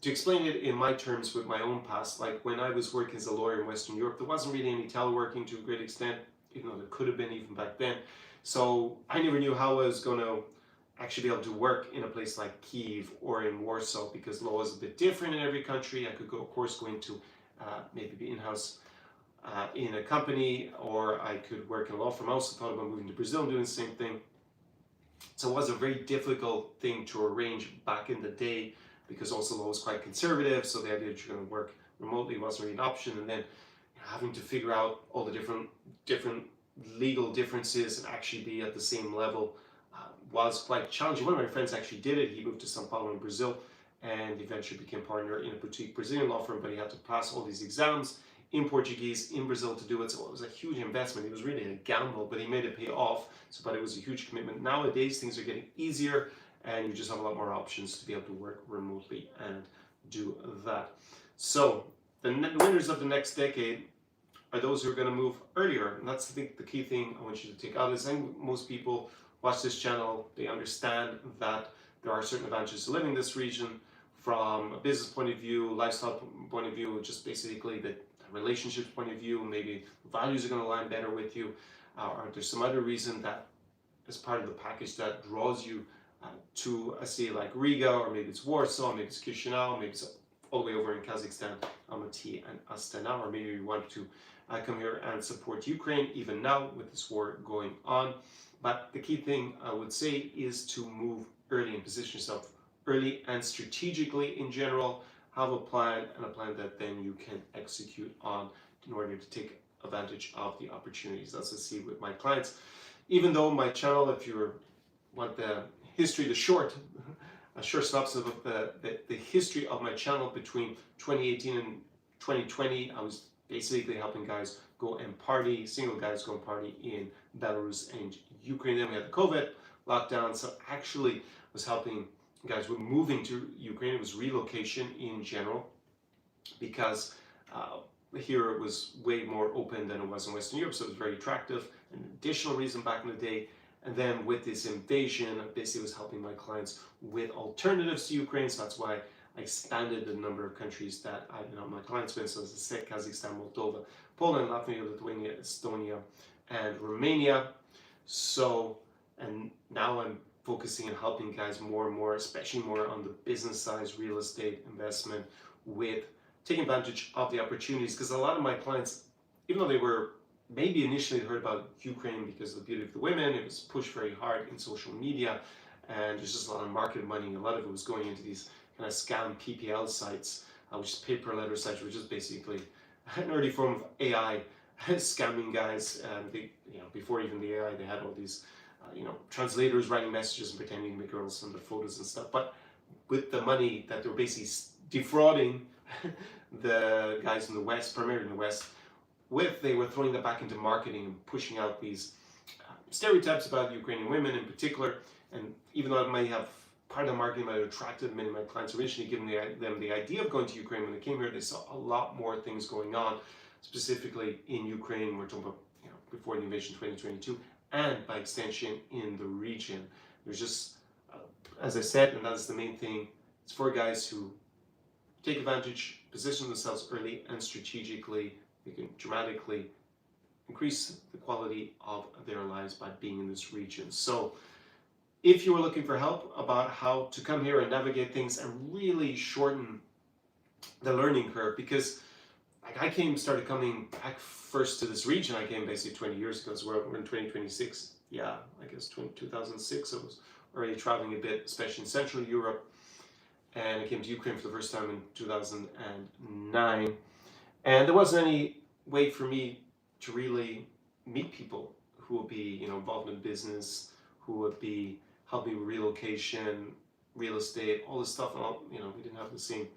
to explain it in my terms with my own past, like when I was working as a lawyer in Western Europe, there wasn't really any teleworking to a great extent, even though there could have been even back then. So I never knew how I was going to actually be able to work in a place like Kyiv or in Warsaw, because law is a bit different in every country. I could go, of course, go into maybe be in-house in a company, or I could work in a law firm. I also thought about moving to Brazil and doing the same thing. So it was a very difficult thing to arrange back in the day, because also law was quite conservative. So the idea that you're going to work remotely wasn't really an option. And then having to figure out all the different legal differences and actually be at the same level was quite challenging. One of my friends actually did it. He moved to São Paulo in Brazil and eventually became partner in a boutique Brazilian law firm, but he had to pass all these exams in Portuguese in Brazil to do it. So it was a huge investment. It was really a gamble, but he made it pay off. But it was a huge commitment. Nowadays, things are getting easier and you just have a lot more options to be able to work remotely and do that. So the winners of the next decade are those who are going to move earlier. And that's, I think, the key thing I want you to take out is, I think most people watch this channel, they understand that there are certain advantages to living in this region from a business point of view, lifestyle point of view, just basically the relationships point of view. Maybe values are going to align better with you, or there's some other reason that is part of the package that draws you to a city like Riga, or maybe it's Warsaw, maybe it's Chisinau, maybe it's all the way over in Kazakhstan, Almaty and Astana, or maybe you want to come here and support Ukraine even now with this war going on. But the key thing I would say is to move early and position yourself early and strategically in general. Have a plan, and a plan that then you can execute on in order to take advantage of the opportunities. That's what I see with my clients. Even though my channel, if you want the history, a short synopsis of the history of my channel between 2018 and 2020, I was basically helping guys go and party, single guys go and party in Belarus and Ukraine. Then we had the COVID lockdown, so actually was helping guys with moving to Ukraine. It was relocation in general, because here it was way more open than it was in Western Europe, so it was very attractive. An additional reason back in the day. And then with this invasion, I basically was helping my clients with alternatives to Ukraine. So that's why I expanded the number of countries that I've been helping my clients with. So as I said, Kazakhstan, Moldova, Poland, Latvia, Lithuania, Estonia, and Romania. So, and now I'm focusing on helping guys more and more, especially more on the business side, real estate investment, with taking advantage of the opportunities. Because a lot of my clients, even though they were maybe initially heard about Ukraine because of the beauty of the women, it was pushed very hard in social media, and there's just a lot of market money. A lot of it was going into these kind of scam PPL sites, which is paper letter sites, which is basically an early form of AI scamming guys. And they, before even the AI, they had all these, translators writing messages and pretending to be girls and their photos and stuff. But with the money that they were basically defrauding the guys in the West, primarily in the West, they were throwing that back into marketing and pushing out these stereotypes about Ukrainian women in particular. And even though it might have part of the marketing might have attracted many of my clients originally, giving them the idea of going to Ukraine, when they came here, they saw a lot more things going on, specifically in Ukraine. We're talking about before the invasion 2022, and by extension in the region. There's just, as I said, and that's the main thing, it's for guys who take advantage, position themselves early and strategically. They can dramatically increase the quality of their lives by being in this region. So if you were looking for help about how to come here and navigate things and really shorten the learning curve, because I started coming back first to this region. I came basically 20 years ago, so we're in 2026. Yeah, I guess 2006. I was already traveling a bit, especially in Central Europe. And I came to Ukraine for the first time in 2009. And there wasn't any way for me to really meet people who would be, involved in business, who would be helping with relocation, real estate, all this stuff. And we didn't have the same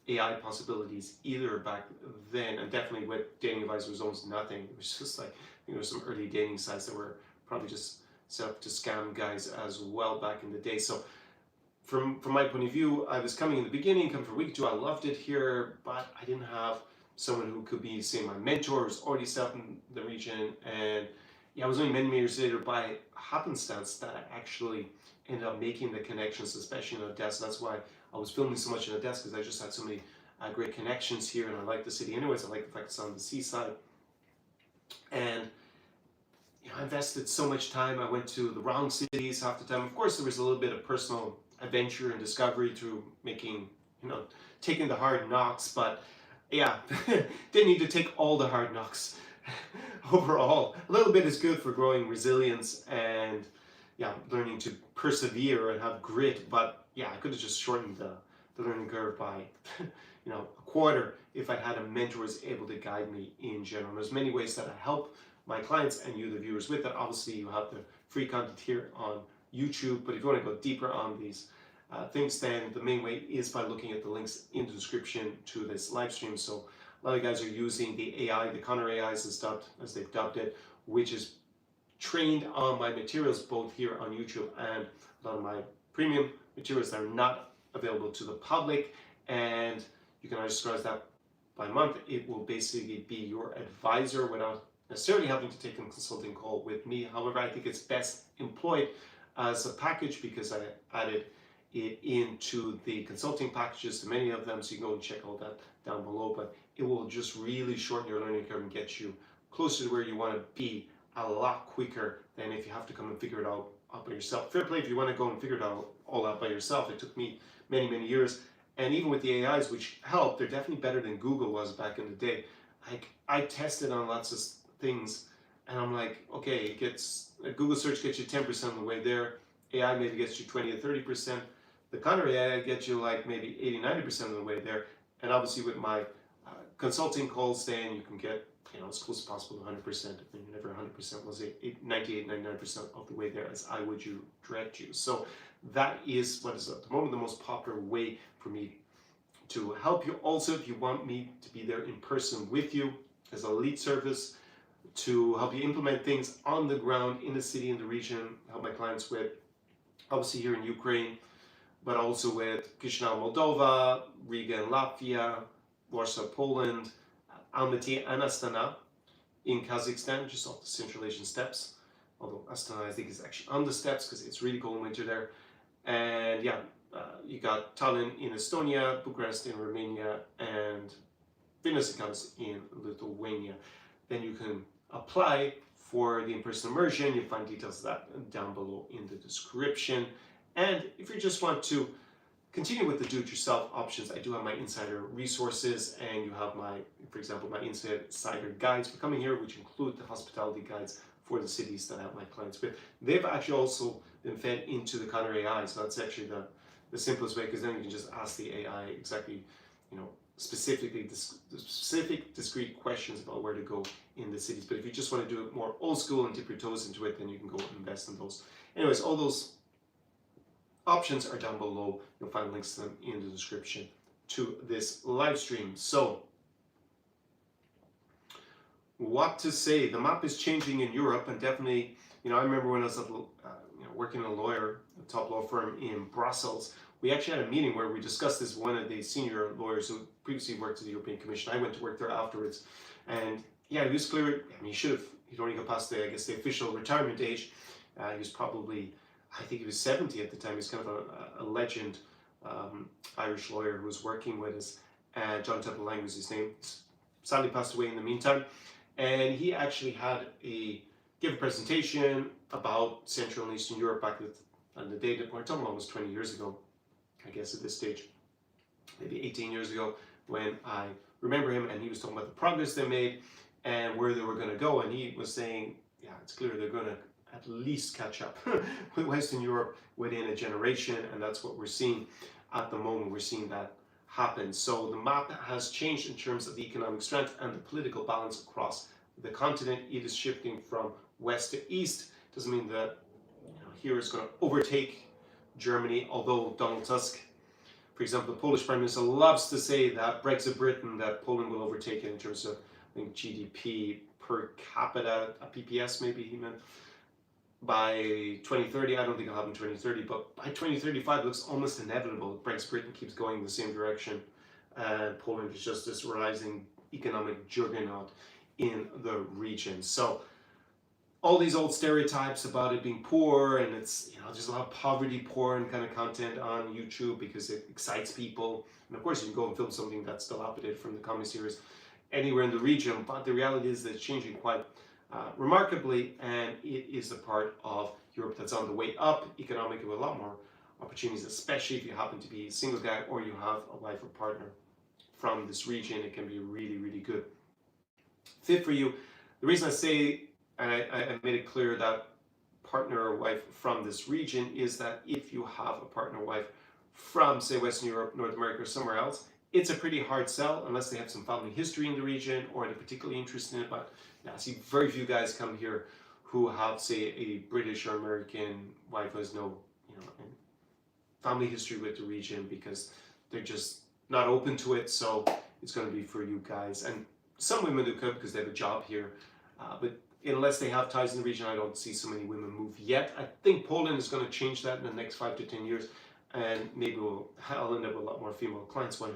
AI possibilities either back then. And definitely with dating advice, was almost nothing. It was just like, there were some early dating sites that were probably just set up to scam guys as well back in the day. So from my point of view, I was coming in the beginning, come for a week or two. I loved it here, but I didn't have someone who could be, say, my mentor, who's already set up in the region. And it was only many years later, by happenstance, that I actually ended up making the connections, especially in Odesa. That's why I was filming so much in Odesa, because I just had so many great connections here, and I like the city anyways. I like the fact it's on the seaside. And I invested so much time. I went to the wrong cities half the time. Of course, there was a little bit of personal adventure and discovery through making, taking the hard knocks, but yeah, didn't need to take all the hard knocks. Overall, a little bit is good for growing resilience and learning to persevere and have grit. But I could have just shortened the learning curve by a quarter if I had a mentor who was able to guide me in general. There's many ways that I help my clients and you, the viewers, with that. Obviously, you have the free content here on YouTube, but if you want to go deeper on these things, then the main way is by looking at the links in the description to this live stream. So a lot of guys are using the AI, the Conor AI as they've dubbed it, which is trained on my materials both here on YouTube and a lot of my premium materials that are not available to the public. And you can subscribe that by month. It will basically be your advisor without necessarily having to take a consulting call with me. However, I think it's best employed as a package because I added it into the consulting packages, to many of them, so you can go and check all that down below. But it will just really shorten your learning curve and get you closer to where you want to be a lot quicker than if you have to come and figure it out by yourself. Fair play if you want to go and figure it all out by yourself. It took me many years, and even with the AIs, which help, they're definitely better than Google was back in the day. I tested on lots of things, and I'm like, okay, Google search gets you 10% of the way there. AI maybe gets you 20 or 30%. The Conor AI gets you like maybe 80-90% of the way there. And obviously with my consulting calls, then you can get as close as possible to 100%. And you're never 100%, was it 98-99% of the way there as I would direct you. So that is what is at the moment the most popular way for me to help you. Also, if you want me to be there in person with you as a lead service, to help you implement things on the ground in the city, in the region, help my clients with, obviously here in Ukraine, but also with Chisinau, Moldova, Riga in Latvia, Warsaw, Poland, Almaty and Astana in Kazakhstan, just off the Central Asian steppes. Although Astana, I think, is actually on the steppes because it's really cold in winter there. And yeah, you got Tallinn in Estonia, Bucharest in Romania, and Vilnius in Lithuania. Then you can apply for the in-person immersion. You'll find details of that down below in the description. And if you just want to continue with the do-it-yourself options, I do have my insider resources, and you have my, for example, my insider guides for coming here, which include the hospitality guides for the cities that I have my clients with. They've actually also been fed into the Conor AI, so that's actually the simplest way, because then you can just ask the AI exactly, specific discrete questions about where to go in the cities. But if you just want to do it more old school and dip your toes into it, then you can go invest in those. Anyways, all those options are down below. You'll find links to them in the description to this live stream. So, what to say? The map is changing in Europe, and definitely, I remember when I was working a lawyer, a top law firm in Brussels. We actually had a meeting where we discussed this with one of the senior lawyers who previously worked at the European Commission. I went to work there afterwards, and yeah, he was clear. I mean, he'd only got past the official retirement age. He was probably, I think he was 70 at the time. He's kind of a legend Irish lawyer who was working with us. John Temple Lang was his name. He's sadly passed away in the meantime. And he actually gave a presentation about Central and Eastern Europe back on the day that we're talking almost 20 years ago, I guess at this stage, maybe 18 years ago, when I remember him, and he was talking about the progress they made and where they were going to go. And he was saying, yeah, it's clear they're going to at least catch up with Western Europe within a generation, and that's what we're seeing at the moment. We're seeing that happen. So the map has changed in terms of the economic strength and the political balance across the continent. It is shifting from west to east. Doesn't mean that here is going to overtake Germany, although Donald Tusk, for example, the Polish Prime Minister, loves to say that Brexit Britain, that Poland will overtake it in terms of, I think, GDP per capita, a PPS maybe he meant, by 2030. I don't think it'll happen in 2030, but by 2035 it looks almost inevitable. Brexit Britain keeps going in the same direction, and Poland is just this rising economic juggernaut in the region. So all these old stereotypes about it being poor, and it's, there's a lot of poverty porn kind of content on YouTube because it excites people. And of course you can go and film something that's dilapidated from the communist series anywhere in the region, but the reality is that it's changing quite remarkably, and it is a part of Europe that's on the way up economically, with a lot more opportunities, especially if you happen to be a single guy or you have a wife or partner from this region. It can be really, really good fit for you. The reason I say, and I made it clear that partner or wife from this region, is that if you have a partner or wife from, say, Western Europe, North America, or somewhere else, it's a pretty hard sell unless they have some family history in the region or they're particularly interested in it. But yeah, I see very few guys come here who have, say, a British or American wife who has no, family history with the region, because they're just not open to it. So it's going to be for you guys, and some women who could because they have a job here, but unless they have ties in the region, I don't see so many women move yet. I think Poland is going to change that in the next 5 to 10 years. And maybe I'll end up with a lot more female clients when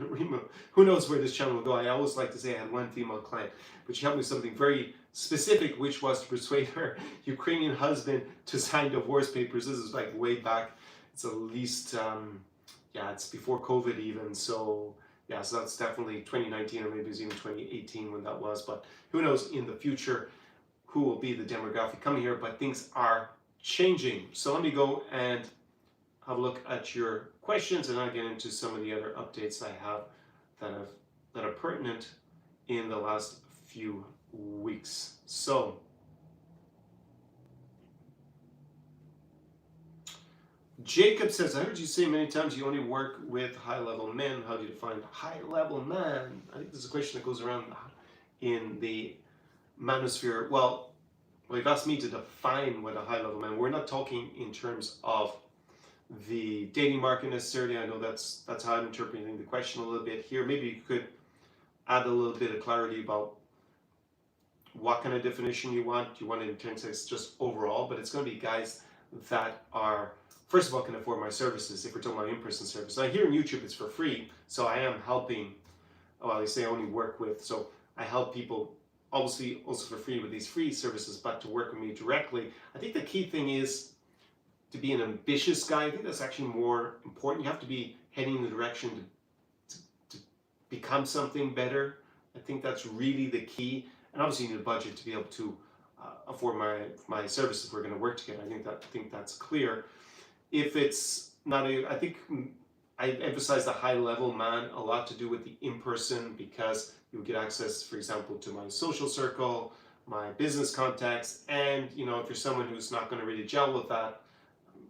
who knows where this channel will go. I always like to say I had one female client, but she helped me with something very specific, which was to persuade her Ukrainian husband to sign divorce papers. This is like way back. It's at least, it's before COVID even. So yeah, so that's definitely 2019, or maybe it was even 2018 when that was. But who knows in the future who will be the demographic coming here, but things are changing. So let me go and have a look at your questions, and I'll get into some of the other updates I have that are pertinent in the last few weeks. So Jacob says, I heard you say many times you only work with high-level men. How do you define high-level man? I think this is a question that goes around in the manosphere. Well, you've asked me to define what a high-level man. We're not talking in terms of the dating market necessarily. I know that's how I'm interpreting the question a little bit here. Maybe you could add a little bit of clarity about what kind of definition you want. Do you want it in terms of just overall? But it's going to be guys that are, first of all, can afford my services. If we're talking about in-person service, now here on YouTube it's for free, so I am helping. Well, they say I only work with, so I help people, obviously also for free with these free services, but to work with me directly. I think the key thing is to be an ambitious guy. I think that's actually more important. You have to be heading in the direction to become something better. I think that's really the key. And obviously you need a budget to be able to afford my services if we're going to work together. I think that's clear. If it's not I think I emphasize the high level man a lot to do with the in-person, because you get access, for example, to my social circle, my business contacts, and if you're someone who's not going to really gel with that,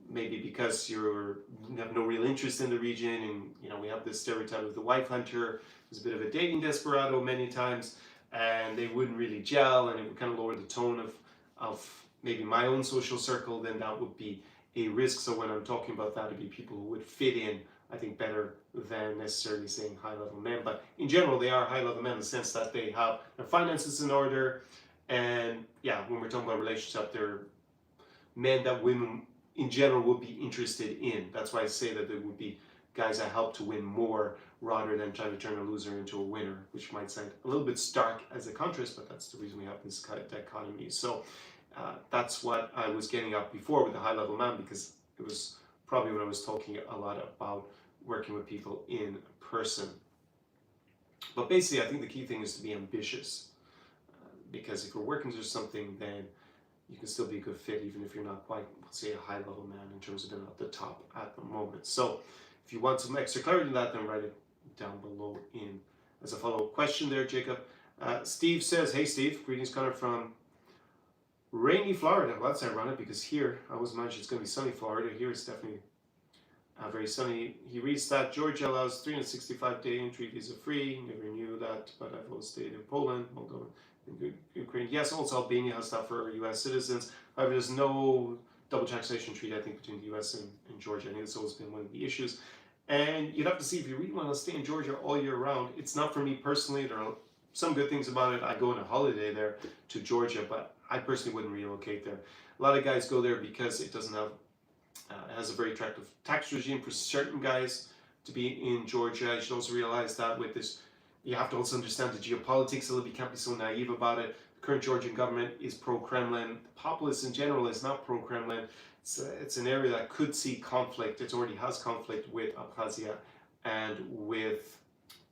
maybe because you have no real interest in the region, and we have this stereotype of the wife hunter who's a bit of a dating desperado many times, and they wouldn't really gel, and it would kind of lower the tone of maybe my own social circle, then that would be a risk. So when I'm talking about that, it'd be people who would fit in, I think, better than necessarily saying high-level men. But in general, they are high-level men in the sense that they have their finances in order, and yeah, when we're talking about relationships, they're men that women in general would be interested in. That's why I say that there would be guys I help to win more rather than trying to turn a loser into a winner, which might sound a little bit stark as a contrast, but that's the reason we have this kind of dichotomy. So that's what I was getting at before with the high-level man, because it was probably when I was talking a lot about working with people in person. But basically, I think the key thing is to be ambitious, because if we're working towards something, then you can still be a good fit, even if you're not quite, let's say, a high-level man in terms of being at the top at the moment. So if you want some extra clarity on that, then write it down below in as a follow-up question there, Jacob. Steve says, hey Steve, greetings Connor from rainy Florida. Well, that's ironic, because here, I always imagine it's going to be sunny Florida. Here it's definitely very sunny. He reads that Georgia allows 365-day entry visa free. Never knew that, but I've always stayed in Poland, Moldova, and Ukraine. Yes, also Albania has that for US citizens. However, there's no double taxation treaty, I think, between the US and Georgia. I think it's always been one of the issues. And you'd have to see if you really want to stay in Georgia all year round. It's not for me personally. There are some good things about it. I go on a holiday there to Georgia, but I personally wouldn't relocate there. A lot of guys go there because it doesn't have, it has a very attractive tax regime for certain guys to be in Georgia. You should also realize that with this, you have to also understand the geopolitics a little bit. You can't be so naive about it. The current Georgian government is pro-Kremlin. The populace in general is not pro-Kremlin. It's an area that could see conflict. It already has conflict with Abkhazia and with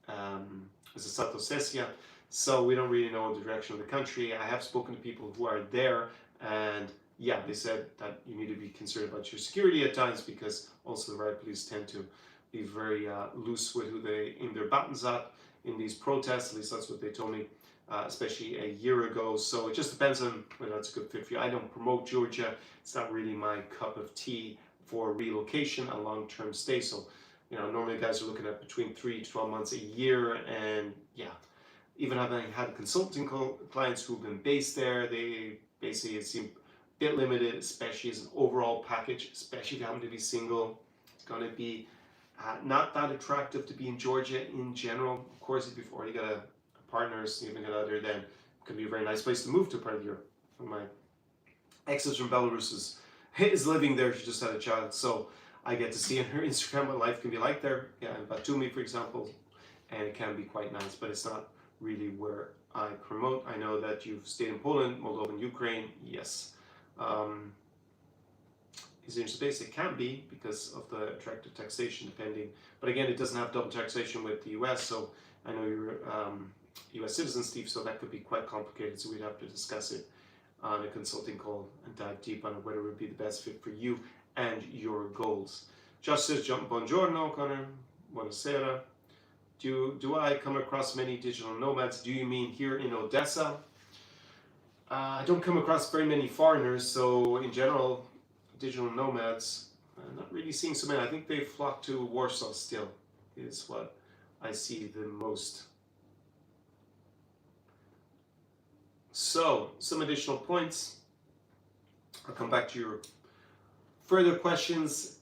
South Ossetia. So we don't really know the direction of the country. I have spoken to people who are there, and yeah, they said that you need to be concerned about your security at times, because also the riot police tend to be very loose with who they aim their buttons at in these protests. At least that's what they told me, especially a year ago. So it just depends on whether that's a good fit for you. I don't promote Georgia. It's not really my cup of tea for relocation and long-term stay. So, normally guys are looking at between 3 to 12 months a year, and yeah, even having had consulting clients who've been based there, they basically seem a bit limited, especially as an overall package, especially if you happen to be single. It's going to be not that attractive to be in Georgia in general. Of course, if you've already got a partner, significant other, then it can be a very nice place to move to, part of Europe. My ex from Belarus is living there. She just had a child, so I get to see on her Instagram what life can be like there. Yeah, in Batumi, for example, and it can be quite nice, but it's not really where I promote. I know that you've stayed in Poland, Moldova, and Ukraine. Yes. Is it space? It can be, because of the attractive taxation, depending. But again, it doesn't have double taxation with the US, so I know you're US citizen, Steve, so that could be quite complicated. So we'd have to discuss it on a consulting call and dive deep on whether it would be the best fit for you and your goals. Josh says, buongiorno, Connor, buonasera. Do I come across many digital nomads? Do you mean here in Odesa? I don't come across very many foreigners, so in general, digital nomads, I'm not really seeing so many. I think they flock to Warsaw still, is what I see the most. So, some additional points. I'll come back to your further questions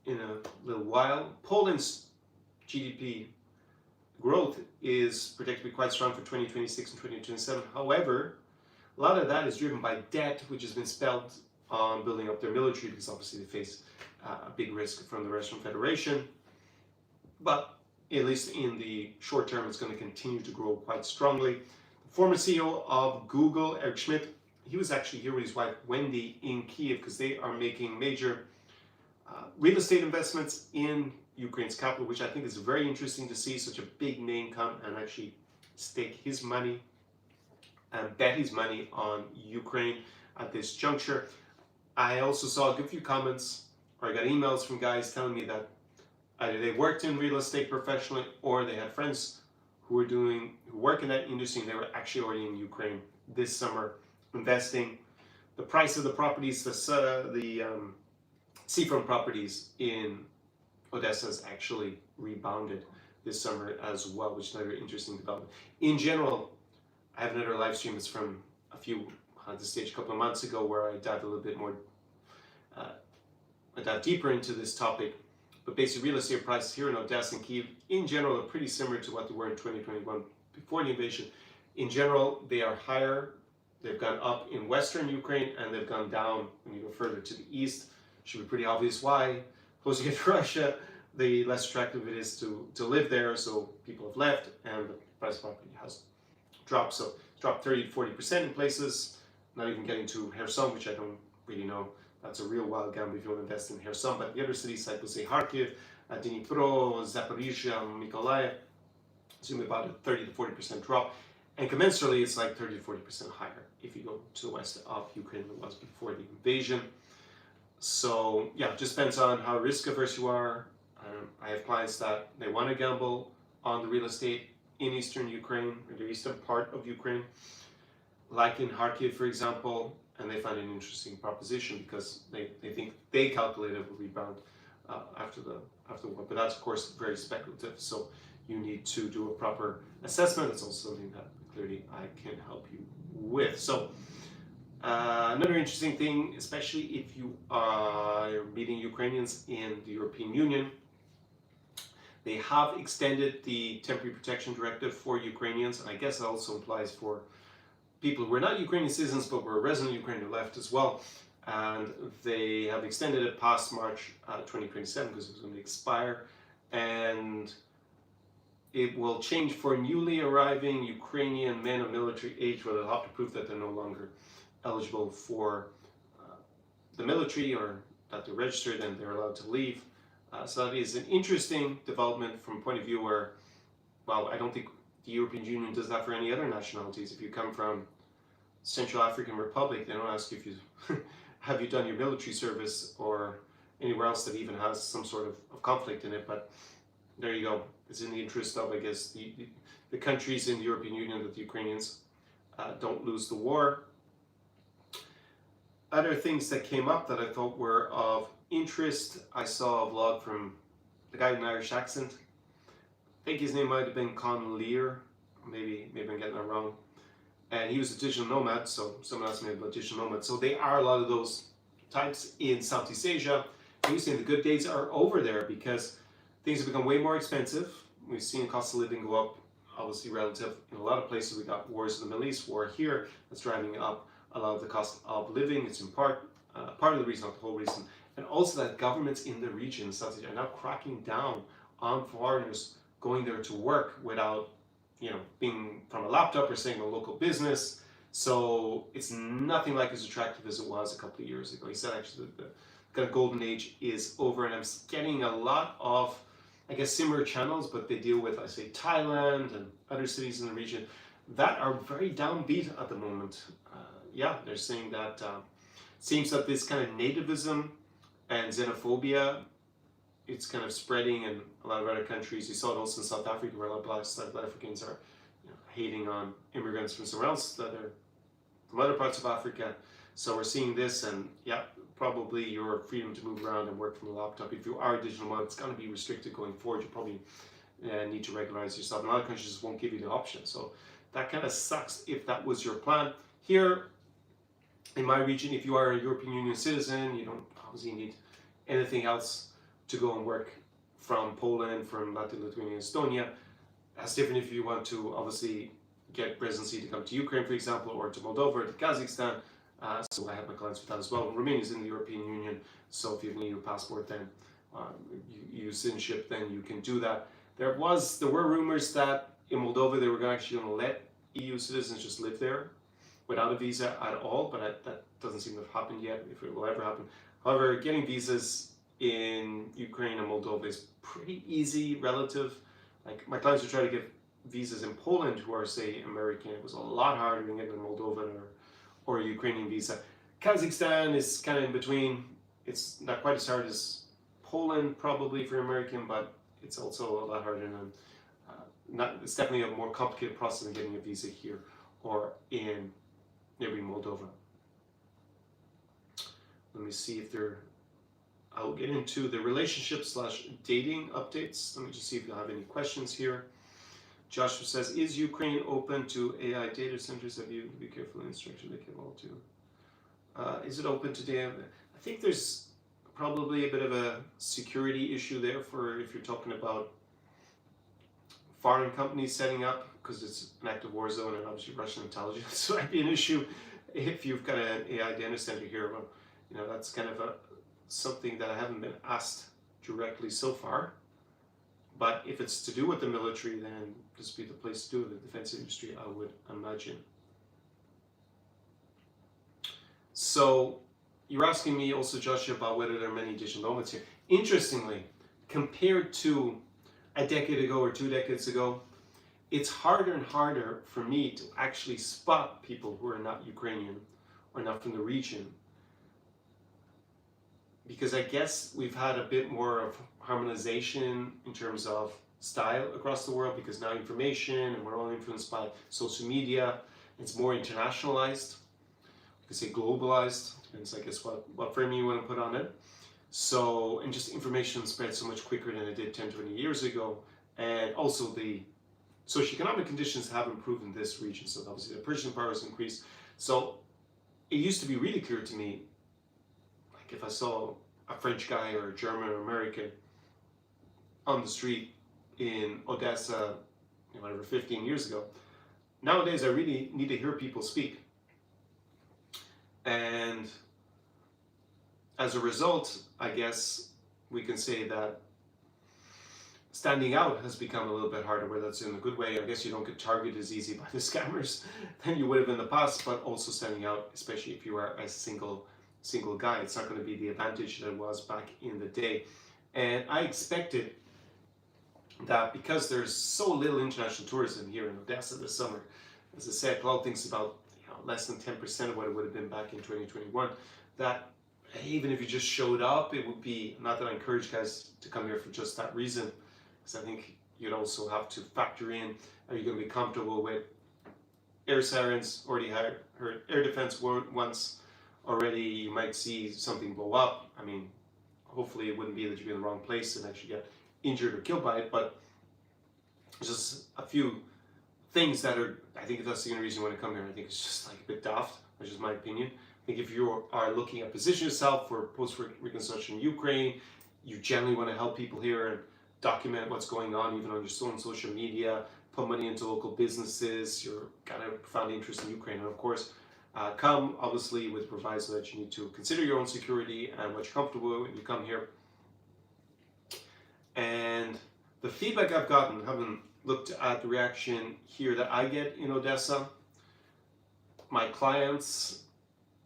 in a little while. Poland's GDP growth is projected to be quite strong for 2026 and 2027. However, a lot of that is driven by debt, which has been spent on building up their military, because obviously they face a big risk from the Russian Federation. But at least in the short term, it's going to continue to grow quite strongly. Former CEO of Google, Eric Schmidt, he was actually here with his wife Wendy in Kiev because they are making major real estate investments in Ukraine's capital, which I think is very interesting to see such a big name come and actually stake his money and bet his money on Ukraine at this juncture. I also saw a good few comments, or I got emails from guys telling me that either they worked in real estate professionally or they had friends who work in that industry and they were actually already in Ukraine this summer investing. The price of the properties, the seafront properties in Odesa has actually rebounded this summer as well, which is another interesting development. In general, I have another live stream. It's from at this stage a couple of months ago, where I dived a little bit more, I dived deeper into this topic. But basically, real estate prices here in Odesa and Kyiv, in general, are pretty similar to what they were in 2021 before the invasion. In general, they are higher. They've gone up in western Ukraine, and they've gone down when you go further to the east. Should be pretty obvious why. Closer you get to Russia, the less attractive it is to live there. So people have left, and the price of property has dropped. So it's dropped 30 to 40% in places. Not even getting to Kherson, which I don't really know. That's a real wild gamble if you want to invest in Kherson. But the other cities, like, say Kharkiv, Dnipro, Zaporizhia, Mykolaiv, assuming about a 30 to 40% drop. And commensurately, it's like 30 to 40% higher if you go to the west of Ukraine than it was before the invasion. So yeah, it just depends on how risk averse you are. I have clients that they want to gamble on the real estate in eastern Ukraine, or the eastern part of Ukraine, like in Kharkiv, for example, and they find it an interesting proposition because they think they calculate it will rebound after the war. But that's, of course, very speculative. So you need to do a proper assessment. It's also something that clearly I can help you with. So another interesting thing, especially if you are meeting Ukrainians in the European Union, they have extended the temporary protection directive for Ukrainians, and I guess that also applies for people who are not Ukrainian citizens but were resident Ukraine who left as well. And they have extended it past March 2027 because it was going to expire, and it will change for newly arriving Ukrainian men of military age, where they'll have to prove that they're no longer eligible for the military or that they're registered and they're allowed to leave. So that is an interesting development from a point of view where, well, I don't think the European Union does that for any other nationalities. If you come from Central African Republic, they don't ask you if you have you done your military service or anywhere else that even has some sort of conflict in it. But there you go. It's in the interest of, I guess, the countries in the European Union that the Ukrainians don't lose the war. Other things that came up that I thought were of interest, I saw a vlog from the guy with an Irish accent. I think his name might have been Conor AI. Maybe I'm getting that wrong. And he was a digital nomad, so someone asked me about digital nomads. So they are a lot of those types in Southeast Asia. He was saying the good days are over there because things have become way more expensive. We've seen cost of living go up, obviously relative in a lot of places. We got wars in the Middle East, war here, that's driving up a lot of the cost of living. It's in part of the reason, not the whole reason. And also that governments in the region, South Asia, are now cracking down on foreigners going there to work without, being from a laptop or saying a local business. So it's nothing like as attractive as it was a couple of years ago. He said actually the kind of golden age is over, and I'm getting a lot of, I guess, similar channels, but they deal with, I say, Thailand and other cities in the region that are very downbeat at the moment. They're saying that seems that this kind of nativism and xenophobia, it's kind of spreading in a lot of other countries. You saw it also in South Africa, where a lot of South Africans are hating on immigrants from somewhere else that are from other parts of Africa. So we're seeing this, and probably your freedom to move around and work from the laptop, if you are a digital nomad, it's going to be restricted going forward. You probably need to regularize yourself. And a lot of countries just won't give you the option. So that kind of sucks if that was your plan. Here in my region, if you are a European Union citizen, you don't obviously need anything else to go and work from Poland, from Latvia, Lithuania, Estonia. That's different if you want to obviously get residency to come to Ukraine, for example, or to Moldova, or to Kazakhstan. So I have my clients with that as well. Romania is in the European Union, so if you have an EU passport, then EU citizenship, then you can do that. There were rumors that in Moldova they were actually going to let EU citizens just live there without a visa at all, but that doesn't seem to have happened yet, if it will ever happen. However, getting visas in Ukraine and Moldova is pretty easy, relative. Like my clients who try to get visas in Poland who are, say, American, it was a lot harder than getting a Moldovan or a Ukrainian visa. Kazakhstan is kind of in between. It's not quite as hard as Poland probably for American, but it's also a lot harder than it's definitely a more complicated process than getting a visa here or in maybe Moldova. Let me see if I'll get into the relationship/dating updates. Let me just see if you'll have any questions here. Joshua says, is Ukraine open to AI data centers? Have you be careful in instruction they can all do? Is it open today? I think there's probably a bit of a security issue there for if you're talking about foreign companies setting up, because it's an active war zone and obviously Russian intelligence. So might be an issue if you've got an AI data center here. Well, you know, that's kind of something that I haven't been asked directly so far. But if it's to do with the military, then this would be the place to do it, the defense industry, I would imagine. So you're asking me also, Joshua, about whether there are many digital nomads here. Interestingly, compared to a decade ago or 2 decades ago, it's harder and harder for me to actually spot people who are not Ukrainian or not from the region. Because I guess we've had a bit more of harmonization in terms of style across the world, because now information, and we're all influenced by social media, it's more internationalized. You could say globalized, depends I guess what framing you want to put on it. So, and just information spreads so much quicker than it did 10, 20 years ago. And also the socioeconomic conditions have improved in this region. So obviously the purchasing power has increased. So it used to be really clear to me, like if I saw a French guy or a German or American on the street in Odesa, whatever, 15 years ago. Nowadays I really need to hear people speak. And as a result, I guess we can say that standing out has become a little bit harder, whether that's in a good way. I guess you don't get targeted as easy by the scammers than you would have in the past, but also standing out, especially if you are a single guy. It's not going to be the advantage that it was back in the day. And I expected that because there's so little international tourism here in Odesa this summer, as I said, Paul thinks about less than 10% of what it would have been back in 2021, that even if you just showed up, it would be, not that I encourage guys to come here for just that reason, because I think you'd also have to factor in, are you going to be comfortable with air sirens? Already heard air defense once already, you might see something blow up. I mean, hopefully it wouldn't be that you'd be in the wrong place and actually get injured or killed by it, but just a few things that are, I think that's the only reason you want to come here. I think it's just like a bit daft, which is my opinion. I think if you are looking at position yourself for post-reconstruction Ukraine, you generally want to help people here and document what's going on, even on your own social media, put money into local businesses, you're got a profound interest in Ukraine. And of course, come obviously with proviso that you need to consider your own security and what you're comfortable with when you come here. And the feedback I've gotten, having looked at the reaction here that I get in Odesa, my clients,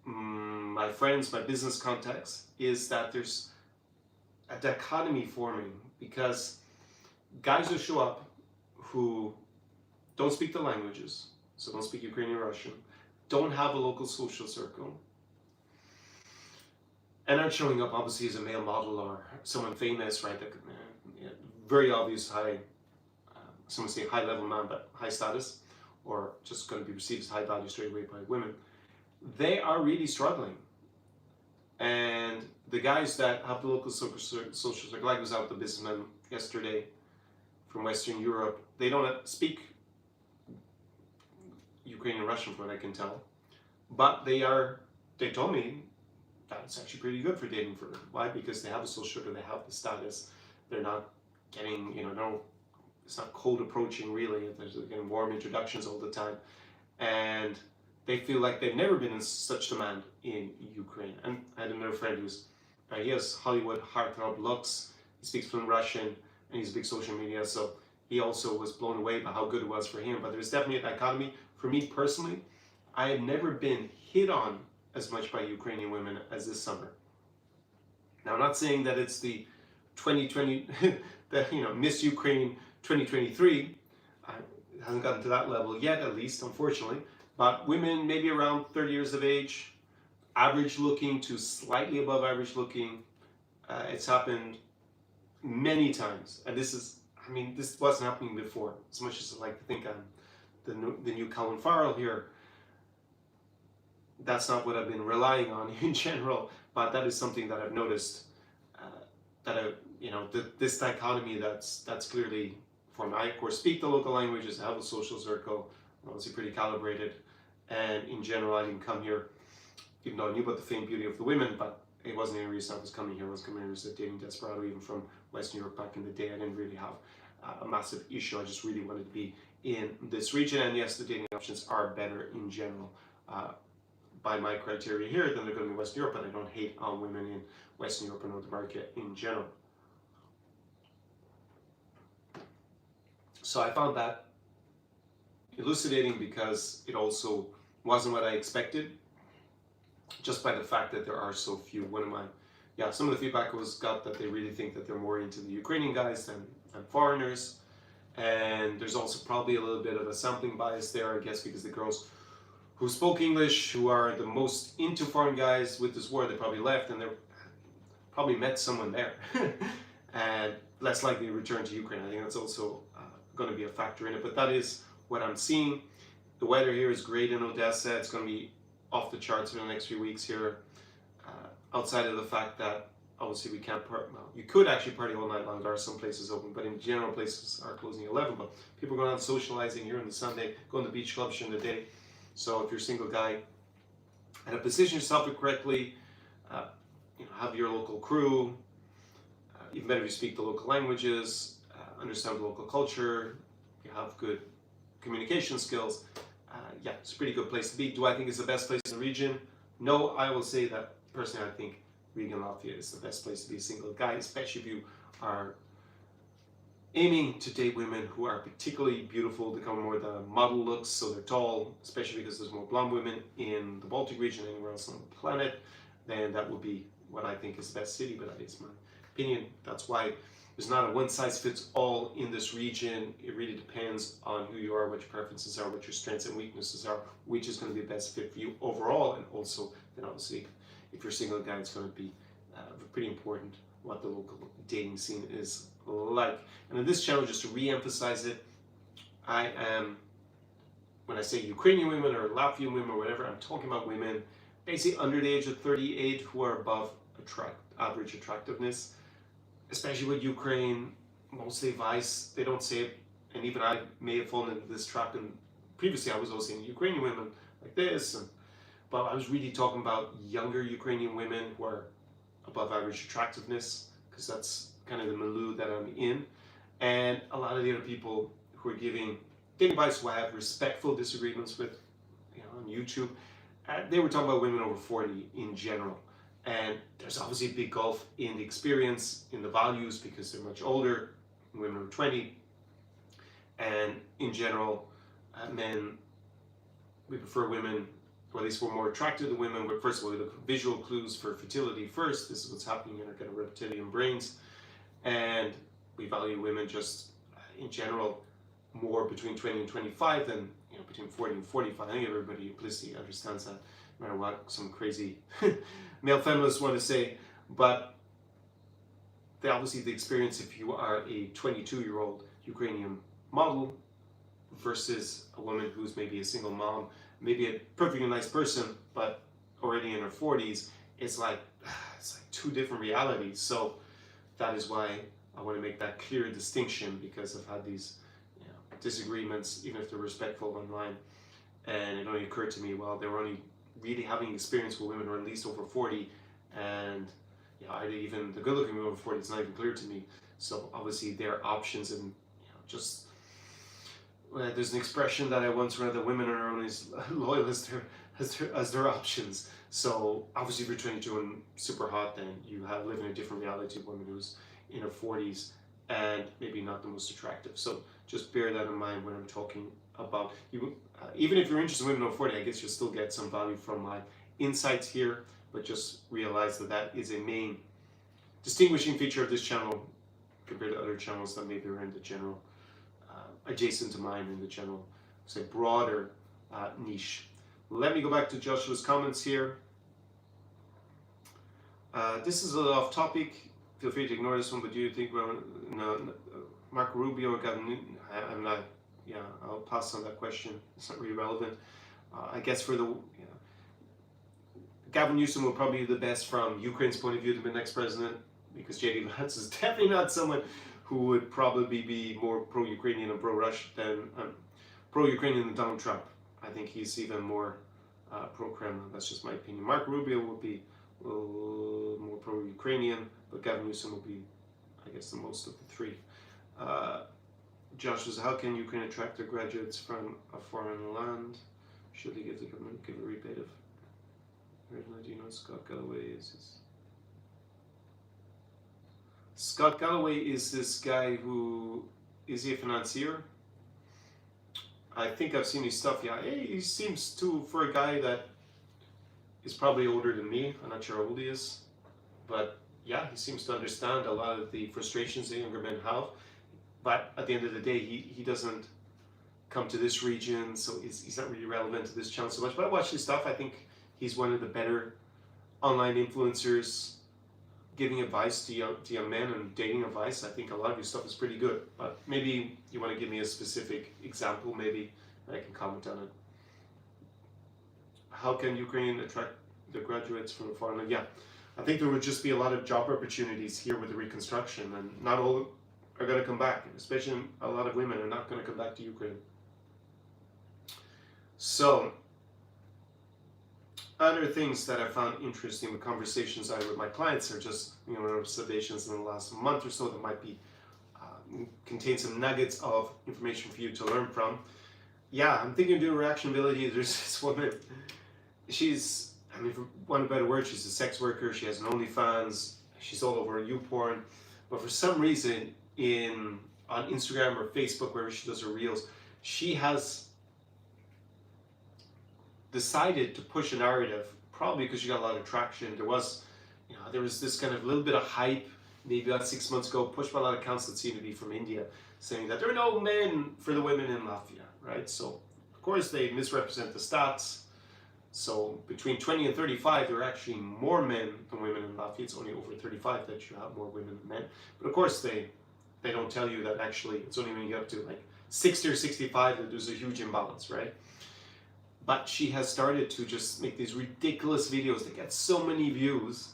my friends, my business contacts, is that there's a dichotomy forming, because guys who show up who don't speak the languages, so don't speak Ukrainian, Russian, don't have a local social circle, and aren't showing up obviously as a male model or someone famous, right? That very obvious someone say high level man, but high status, or just going to be perceived as high value straight away by women. They are really struggling. And the guys that have the local social circle, like I was out with a businessman yesterday from Western Europe, they don't speak Ukrainian Russian from what I can tell, but they told me that it's actually pretty good for dating for them. Why? Because they have a social circle, they have the status, they're not getting, it's not cold approaching really, they're getting warm introductions all the time, and they feel like they've never been in such demand in Ukraine. And I had another friend he has Hollywood heartthrob looks, he speaks fluent Russian, and he's big social media, so he also was blown away by how good it was for him. But there's definitely a dichotomy for me personally, I have never been hit on as much by Ukrainian women as this summer. Now, I'm not saying that it's the 2020, the Miss Ukraine 2023. It hasn't gotten to that level yet, at least, unfortunately. But women maybe around 30 years of age, average looking to slightly above average looking. It's happened many times, and this wasn't happening before. As much as I like to think I'm the new Colin Farrell here, that's not what I've been relying on in general. But that is something that I've noticed. This dichotomy that's clearly formed. I of course speak the local languages. I have a social circle. I'm obviously pretty calibrated, and in general, I didn't come here, even though I knew about the fame beauty of the women, but it wasn't any reason I was coming here. I was coming here as a dating desperado, even from West New York back in the day. I didn't really have a massive issue. I just really wanted to be in this region. And yes, the dating options are better in general by my criteria here than they're going to be in Western Europe, but I don't hate on women in Western Europe and North America in general. So I found that elucidating because it also wasn't what I expected, just by the fact that there are so few. Some of the feedback got that they really think that they're more into the Ukrainian guys than foreigners. And there's also probably a little bit of a sampling bias there, I guess, because the girls who spoke English, who are the most into foreign guys with this war, they probably left and they probably met someone there. And less likely to return to Ukraine. I think that's also going to be a factor in it, but that is what I'm seeing. The weather here is great in Odesa. It's going to be off the charts for the next few weeks here. Outside of the fact that obviously we can't you could actually party all night long. There are some places open, but in general places are closing at 11. But people are going out socializing here on the Sunday, going to beach clubs during the day. So if you're a single guy, and position yourself correctly, have your local crew. Even better if you speak the local languages, understand the local culture, you have good communication skills. It's a pretty good place to be. Do I think it's the best place in the region? No, I will say that personally I think Riga, Latvia is the best place to be a single guy, especially if you are aiming to date women who are particularly beautiful. They come more the model looks, so they're tall, especially because there's more blonde women in the Baltic region than anywhere else on the planet. Then that would be what I think is the best city, but that is my opinion. That's why there's not a one-size-fits-all in this region. It really depends on who you are, what your preferences are, what your strengths and weaknesses are, which is going to be the best fit for you overall. And also, then obviously, if you're a single guy, it's going to be pretty important what the local dating scene is like. And in this channel, just to re-emphasize it, I am, when I say Ukrainian women or Latvian women or whatever, I'm talking about women basically under the age of 38 who are above average attractiveness. Especially with Ukraine, mostly advice, they don't say it, and even I may have fallen into this trap, and previously I was also saying Ukrainian women like this, but I was really talking about younger Ukrainian women who are above average attractiveness, because that's kind of the milieu that I'm in. And a lot of the other people who are giving dating advice who I have respectful disagreements with, on YouTube, they were talking about women over 40 in general. And there's obviously a big gulf in the experience, in the values, because they're much older, women are 20. And in general, men, we prefer women, or at least we're more attracted to women. But first of all, we look at visual clues for fertility first. This is what's happening in our kind of reptilian brains. And we value women just in general more between 20 and 25 than between 40 and 45. I think everybody implicitly understands that, no matter what some crazy male feminists want to say. But obviously the experience, if you are a 22-year-old Ukrainian model versus a woman who's maybe a single mom, maybe a perfectly nice person, but already in her 40s, it's like two different realities. So that is why I want to make that clear distinction, because I've had these disagreements, even if they're respectful online. And it only occurred to me, well, they were only really having experience with women who are at least over 40, and even the good-looking women over 40, it's not even clear to me. So obviously there are options, and there's an expression that I once read that women are only as loyal as their options. So obviously if you're 22 and super hot, then you live in a different reality of women who's in her 40s and maybe not the most attractive. So just bear that in mind when I'm talking about you. Even if you're interested in women over 40, I guess you'll still get some value from my insights here, but just realize that that is a main distinguishing feature of this channel compared to other channels that maybe are in the general, adjacent to mine in the general, say, broader niche. Let me go back to Joshua's comments here. This is a little off topic. Feel free to ignore this one, but do you think, well, no, Marco Rubio, I'm not, yeah, I'll pass on that question. It's not really relevant. I guess for the, Gavin Newsom will probably be the best from Ukraine's point of view to be the next president, because J.D. Vance is definitely not someone who would probably be more pro-Ukrainian and pro-Russian than pro-Ukrainian than Donald Trump. I think he's even more pro-Kremlin. That's just my opinion. Marco Rubio will be a little more pro-Ukrainian, but Gavin Newsom will be, I guess, the most of the three. Josh says, how can Ukraine attract their graduates from a foreign land? Should they give the government a rebate of? Do you know Scott Galloway is? Scott Galloway is this guy who, is he a financier? I think I've seen his stuff. Yeah, he seems to, for a guy that is probably older than me, I'm not sure how old he is, but yeah, he seems to understand a lot of the frustrations that younger men have. But at the end of the day, he doesn't come to this region, so he's not really relevant to this channel so much. But I watch his stuff. I think he's one of the better online influencers giving advice to young men and dating advice. I think a lot of his stuff is pretty good. But maybe you want to give me a specific example, maybe I can comment on it. How can Ukraine attract the graduates from foreign land? Yeah, I think there would just be a lot of job opportunities here with the reconstruction, and not all are going to come back, especially a lot of women are not going to come back to Ukraine. So, other things that I found interesting with conversations I had with my clients are just, observations in the last month or so that might be contain some nuggets of information for you to learn from. Yeah, I'm thinking of doing reactionability. There's this woman, she's, for want of a better word, she's a sex worker. She has an OnlyFans. She's all over YouPorn. But for some reason, on Instagram or Facebook, wherever she does her reels, she has decided to push a narrative, probably because she got a lot of traction. There was this kind of little bit of hype, maybe about 6 months ago, pushed by a lot of accounts that seem to be from India, saying that there are no men for the women in Latvia, right? So, of course, they misrepresent the stats. So, between 20 and 35, there are actually more men than women in Latvia. It's only over 35 that you have more women than men. But of course, they don't tell you that actually it's only when you get up to like 60 or 65 that there's a huge imbalance, right? But she has started to just make these ridiculous videos that get so many views,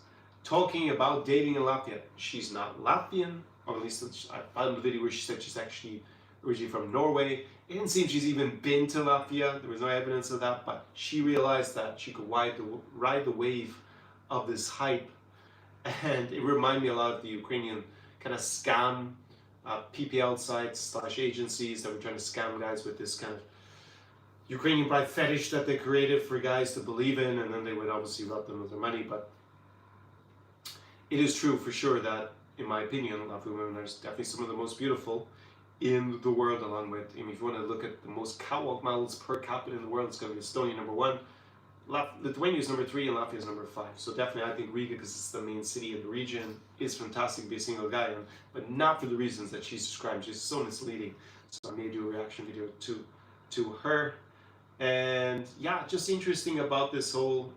talking about dating in Latvia. She's not Latvian, or at least I found the video where she said she's actually originally from Norway. It didn't seem she's even been to Latvia. There was no evidence of that, but she realized that she could ride the wave of this hype. And it reminded me a lot of the Ukrainian kind of scam PPL sites / agencies that were trying to scam guys with this kind of Ukrainian bride fetish that they created for guys to believe in, and then they would obviously rob them of their money. But it is true for sure that, in my opinion, Latvian women are definitely some of the most beautiful in the world, along with, if you want to look at the most catwalk models per capita in the world, it's going to be Estonia number 1, Lithuania is number 3, and Latvia is number 5. So definitely I think Riga, because it's the main city in the region, is fantastic to be a single guy in, but not for the reasons that she's described. She's so misleading. So I may do a reaction video to her. And yeah, just interesting about this whole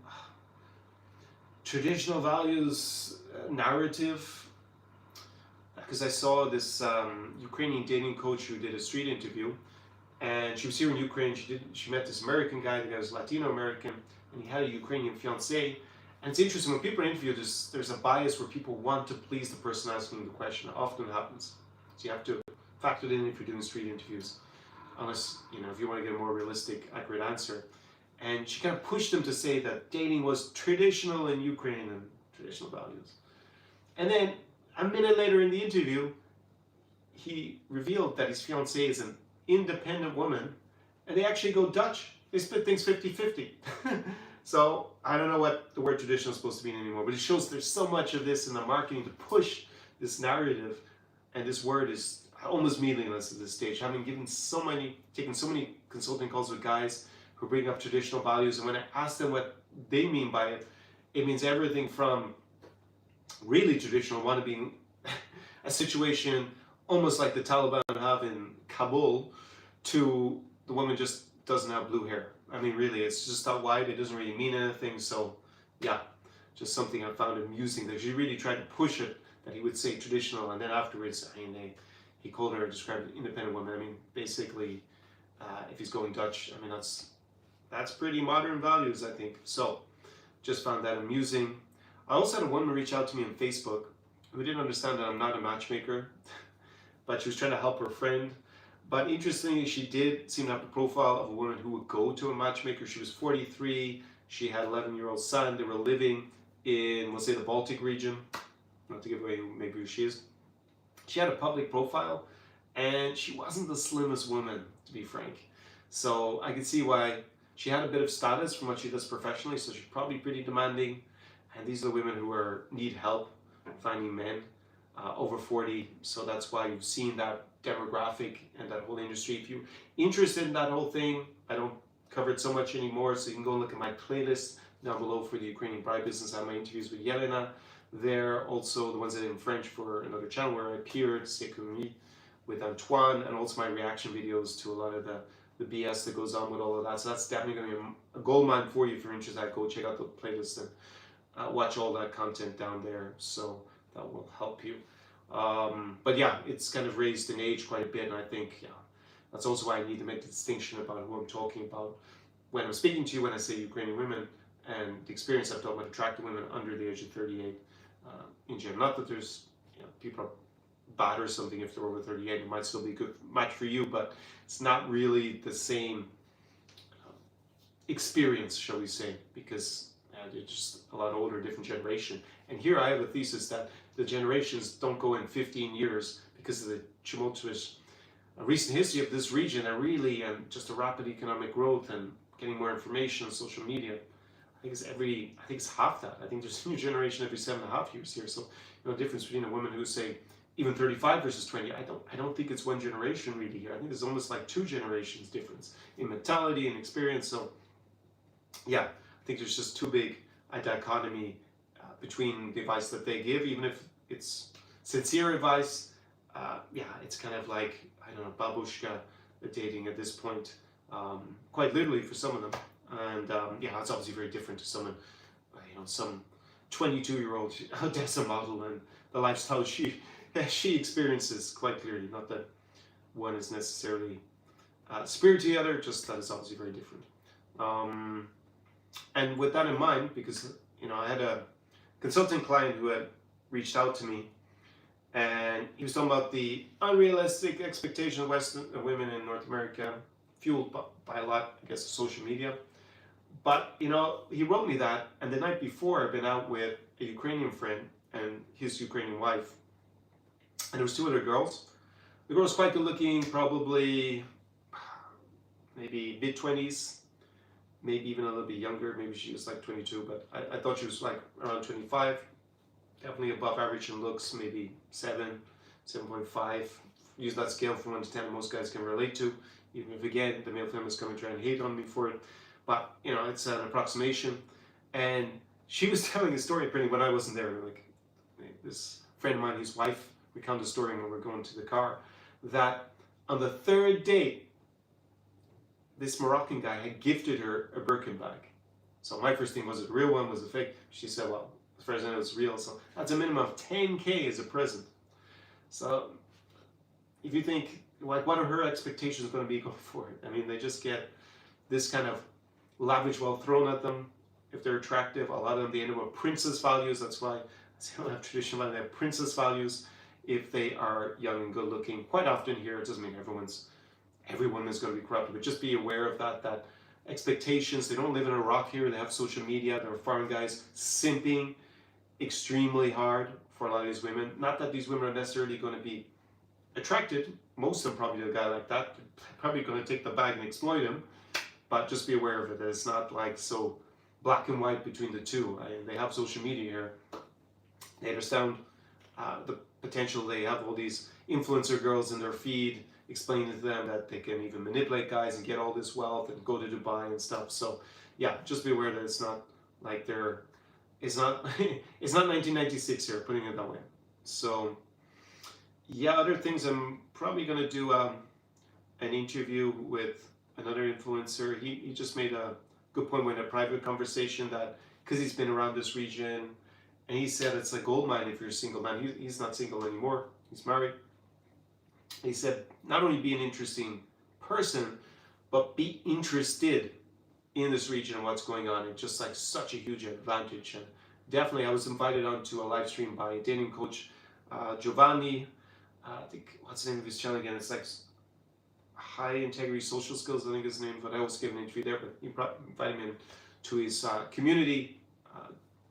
traditional values narrative, because I saw this Ukrainian dating coach who did a street interview, and she was here in Ukraine. She met this American guy. The guy was Latino American, and he had a Ukrainian fiancée. And it's interesting, when people are interviewed, there's a bias where people want to please the person asking the question. It often happens. So you have to factor it in if you're doing street interviews, unless, if you want to get a more realistic, accurate answer. And she kind of pushed him to say that dating was traditional in Ukraine and traditional values. And then a minute later in the interview, he revealed that his fiancée is an independent woman, and they actually go Dutch. They split things 50-50. So I don't know what the word traditional is supposed to mean anymore, but it shows there's so much of this in the marketing to push this narrative, and this word almost meaningless at this stage. Having taken so many consulting calls with guys who bring up traditional values, and when I ask them what they mean by it, it means everything from really traditional, want to be a situation almost like the Taliban have in Kabul, to the woman just doesn't have blue hair. I mean, really, it's just that wide. It doesn't really mean anything. So, yeah, just something I found amusing that she really tried to push it, that he would say traditional, and then afterwards, I mean, he called her, described an independent woman. I mean, basically, if he's going Dutch, I mean, that's pretty modern values, I think. So, just found that amusing. I also had a woman reach out to me on Facebook who didn't understand that I'm not a matchmaker, but she was trying to help her friend. But interestingly, she did seem to have the profile of a woman who would go to a matchmaker. She was 43, she had an 11-year-old son, they were living in, we'll say, the Baltic region, not to give away maybe who she is. She had a public profile, and she wasn't the slimmest woman, to be frank. So I could see why. She had a bit of status from what she does professionally, so she's probably pretty demanding. And these are the women who need help finding men over 40. So that's why you've seen that demographic and that whole industry. If you're interested in that whole thing, I don't cover it so much anymore, so you can go and look at my playlist down below for the Ukrainian bride business. I have my interviews with Yelena there, also the ones that are in French for another channel where I appeared, Sekoumi, with Antoine, and also my reaction videos to a lot of the BS that goes on with all of that. So that's definitely going to be a gold mine for you if you're interested. Go check out the playlist and watch all that content down there. So that will help you. But yeah, it's kind of raised in age quite a bit, and I think that's also why I need to make the distinction about who I'm talking about when I'm speaking to you when I say Ukrainian women, and the experience I've talked about attracting women under the age of 38 in general. Not that there's people are bad or something if they're over 38, it might still be a good match for you, but it's not really the same experience, shall we say, because they're just a lot older, different generation. And here I have a thesis that the generations don't go in 15 years because of the tumultuous recent history of this region, and really just a rapid economic growth and getting more information on social media. I think it's half that. I think there's a new generation every 7.5 years here. So, difference between a woman who say even 35 versus 20, I don't think it's one generation really here. I think there's almost like 2 generations difference in mentality and experience. So, yeah, I think there's just too big a dichotomy between the advice that they give, even if it's sincere advice. It's kind of like, I don't know, babushka dating at this point, quite literally for some of them. And it's obviously very different to someone, some 22-year-old Odesa model and the lifestyle she experiences quite clearly. Not that one is necessarily superior to the other, just that it's obviously very different. And with that in mind, because I had a consulting client who had reached out to me, and he was talking about the unrealistic expectation of Western women in North America, fueled by a lot, I guess, of social media. But he wrote me that, and the night before I'd been out with a Ukrainian friend and his Ukrainian wife, and there was 2 other girls. The girl was quite good looking, probably maybe mid-20s, maybe even a little bit younger. Maybe she was like 22, but I thought she was like around 25. Definitely above average in looks, maybe 7.5. Use that scale from 1 to 10, most guys can relate to, even if again the male feminists come and try and hate on me for it. But it's an approximation. And she was telling a story apparently when I wasn't there. Like this friend of mine, his wife, recounted a story when we were going to the car, that on the 3rd date, this Moroccan guy had gifted her a Birkin bag. So my first thing was it a real one, was it fake? She said, well, as far as I know, it's real. So that's a minimum of 10K as a present. So if you think, like, what are her expectations going to be going forward? I mean, they just get this kind of lavish wealth thrown at them. If they're attractive, a lot of them, they end up with princess values. That's why they don't have traditional values, they have princess values. If they are young and good looking, quite often here, it doesn't mean every woman is going to be corrupted, but just be aware of that expectations. They don't live in a rock here. They have social media. There are foreign guys simping extremely hard for a lot of these women. Not that these women are necessarily going to be attracted. Most of them probably to a guy like that. They're probably going to take the bag and exploit him. But just be aware of it. It's not like so black and white between the two. They have social media here. They understand the potential they have all these influencer girls in their feed explaining to them that they can even manipulate guys and get all this wealth and go to Dubai and stuff. So yeah, just be aware that it's not like it's not it's not 1996 here, putting it that way. So yeah, other things, I'm probably going to do an interview with another influencer. He just made a good point in a private conversation that because he's been around this region, and he said it's a gold mine if you're a single man. He's not single anymore. He's married. He said not only be an interesting person, but be interested in this region and what's going on. It's just like such a huge advantage. And definitely, I was invited onto a live stream by dating coach Giovanni. I think, what's the name of his channel again? It's like High Integrity Social Skills, I think is his name. But I always give an interview there. But he invited me to his community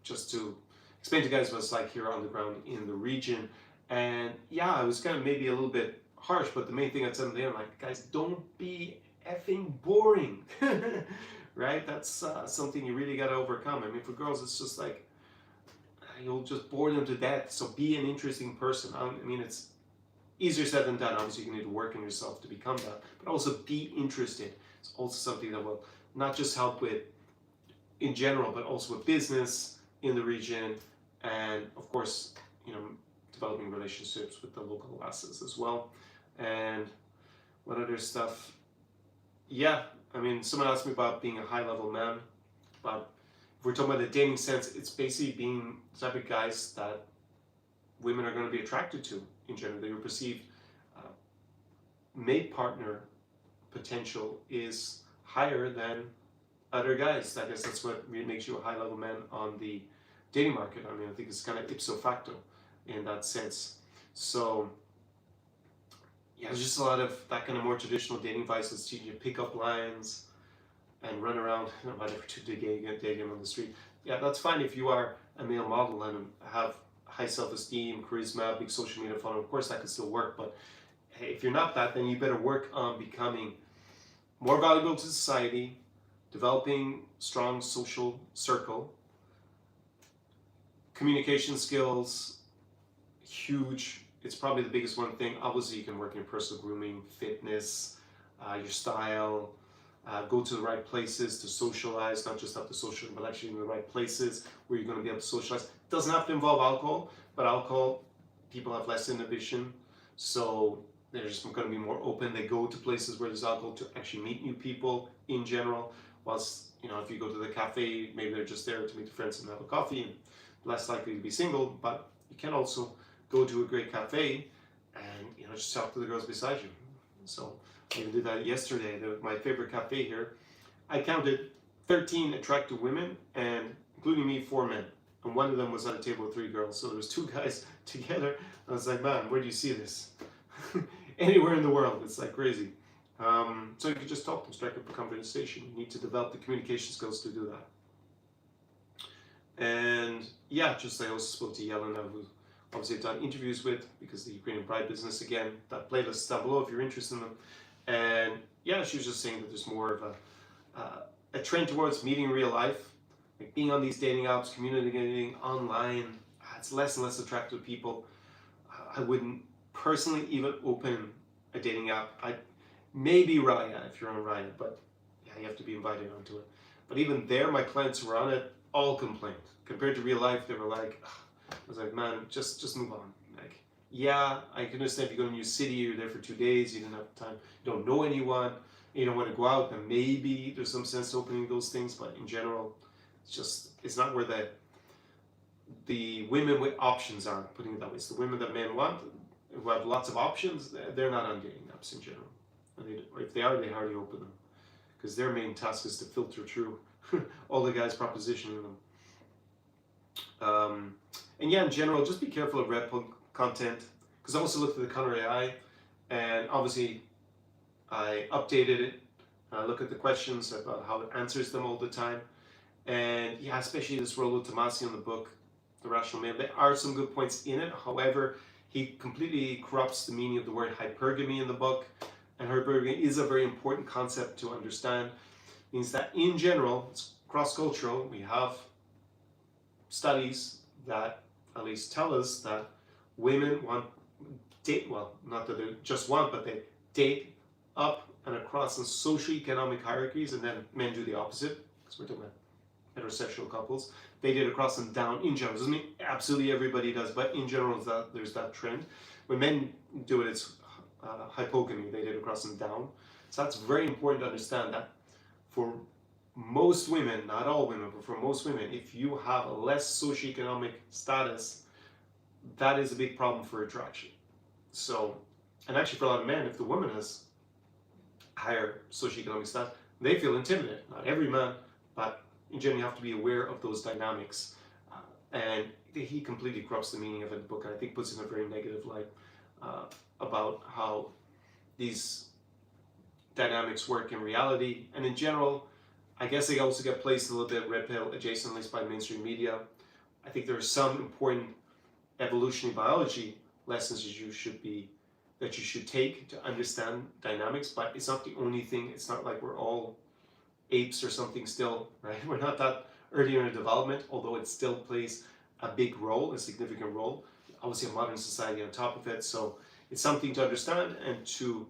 just to explain to guys what it's like here on the ground in the region. And yeah, I was kind of maybe a little bit harsh, but the main thing I'd said there, I'm like, guys, don't be effing boring. Right? That's something you really got to overcome. I mean, for girls, it's just like you'll just bore them to death. So be an interesting person. I mean, it's easier said than done. Obviously, you need to work on yourself to become that, but also be interested. It's also something that will not just help with in general, but also with business in the region, and of course, developing relationships with the local masses as well. And what other stuff? Yeah, I mean, someone asked me about being a high-level man, but if we're talking about the dating sense, it's basically being the type of guys that women are going to be attracted to in general. Their perceived mate partner potential is higher than other guys. I guess that's what really makes you a high-level man on the dating market. I mean, I think it's kind of ipso facto in that sense. So yeah, there's just a lot of that kind of more traditional dating advice that's teaching you pick up lines and run around, whatever, to date him on the street. Yeah, that's fine if you are a male model and have high self-esteem, charisma, big social media following. Of course, that can still work. But hey, if you're not that, then you better work on becoming more valuable to society, developing strong social circle, communication skills, huge. It's probably the biggest one thing. Obviously, you can work in personal grooming, fitness, your style, go to the right places to socialize, not just have to socialize, but actually in the right places where you're going to be able to socialize. It doesn't have to involve alcohol, but alcohol, people have less inhibition, so they're just going to be more open. They go to places where there's alcohol to actually meet new people in general, whilst, if you go to the cafe, maybe they're just there to meet friends and have a coffee, and less likely to be single. But you can also go to a great cafe and just talk to the girls beside you. So I even did that yesterday. My favorite cafe here, I counted 13 attractive women, and including me, 4 men, and one of them was at a table with 3 girls. So there was 2 guys together. I was like, man, where do you see this? Anywhere in the world. It's like crazy. So you can just talk to them, strike up a conversation. You need to develop the communication skills to do that. And yeah, I also spoke to Yelena, who obviously I've done interviews with, because the Ukrainian bride business, again, that playlist is down below if you're interested in them. And yeah, she was just saying that there's more of a trend towards meeting in real life, like being on these dating apps, communicating online. It's less and less attractive to people. I wouldn't personally even open a dating app. Maybe Raya if you're on Raya, but yeah, you have to be invited onto it. But even there, my clients who were on it all complained. Compared to real life, they were like, I was like, man, just move on. Like, yeah, I can understand if you go to a new city, you're there for 2 days, you didn't have time, you don't know anyone, you don't want to go out, then maybe there's some sense to opening those things. But in general, it's not where the women with options are, putting it that way. It's the women that men want, who have lots of options, they're not on dating apps in general. Or if they are, they hardly open them, because their main task is to filter through all the guys propositioning them. And yeah, in general, just be careful of red pill content, because I also looked at the Conor AI, and obviously I updated it. I look at the questions about how it answers them all the time. And yeah, especially this Rollo Tomasi in the book, The Rational Man, there are some good points in it. However, he completely corrupts the meaning of the word hypergamy in the book. And hypergamy is a very important concept to understand. It means that in general, it's cross-cultural. We have studies that at least tell us that women want date, well, not that they just want, but they date up and across in socioeconomic hierarchies, and then men do the opposite, because we're talking about heterosexual couples. They date across and down in general. Doesn't mean absolutely everybody does, but in general, there's that trend. When men do it, it's hypogamy. They date across and down. So that's very important to understand that for most women, not all women, but for most women, if you have a less socioeconomic status, that is a big problem for attraction. So, and actually for a lot of men, if the woman has higher socioeconomic status, they feel intimidated. Not every man, but in general, you have to be aware of those dynamics. And he completely corrupts the meaning of it in the book, and I think puts it in a very negative light about how these dynamics work in reality. And in general, I guess they also get placed a little bit red pill adjacent, at least by mainstream media. I think there are some important evolutionary biology lessons that you should take to understand dynamics, but it's not the only thing. It's not like we're all apes or something still, right? We're not that early in our development, although it still plays a big role, a significant role. Obviously, a modern society on top of it, so it's something to understand and to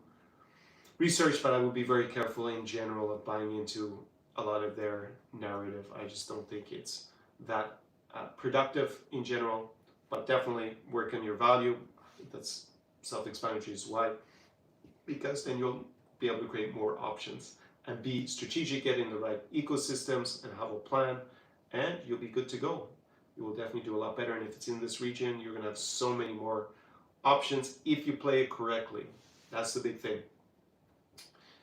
research, but I would be very careful in general of buying into a lot of their narrative. I just don't think it's that productive in general, but definitely work on your value. I think that's self-explanatory as why, because then you'll be able to create more options and be strategic, get in the right ecosystems and have a plan, and you'll be good to go. You will definitely do a lot better, and if it's in this region, you're going to have so many more options if you play it correctly. That's the big thing.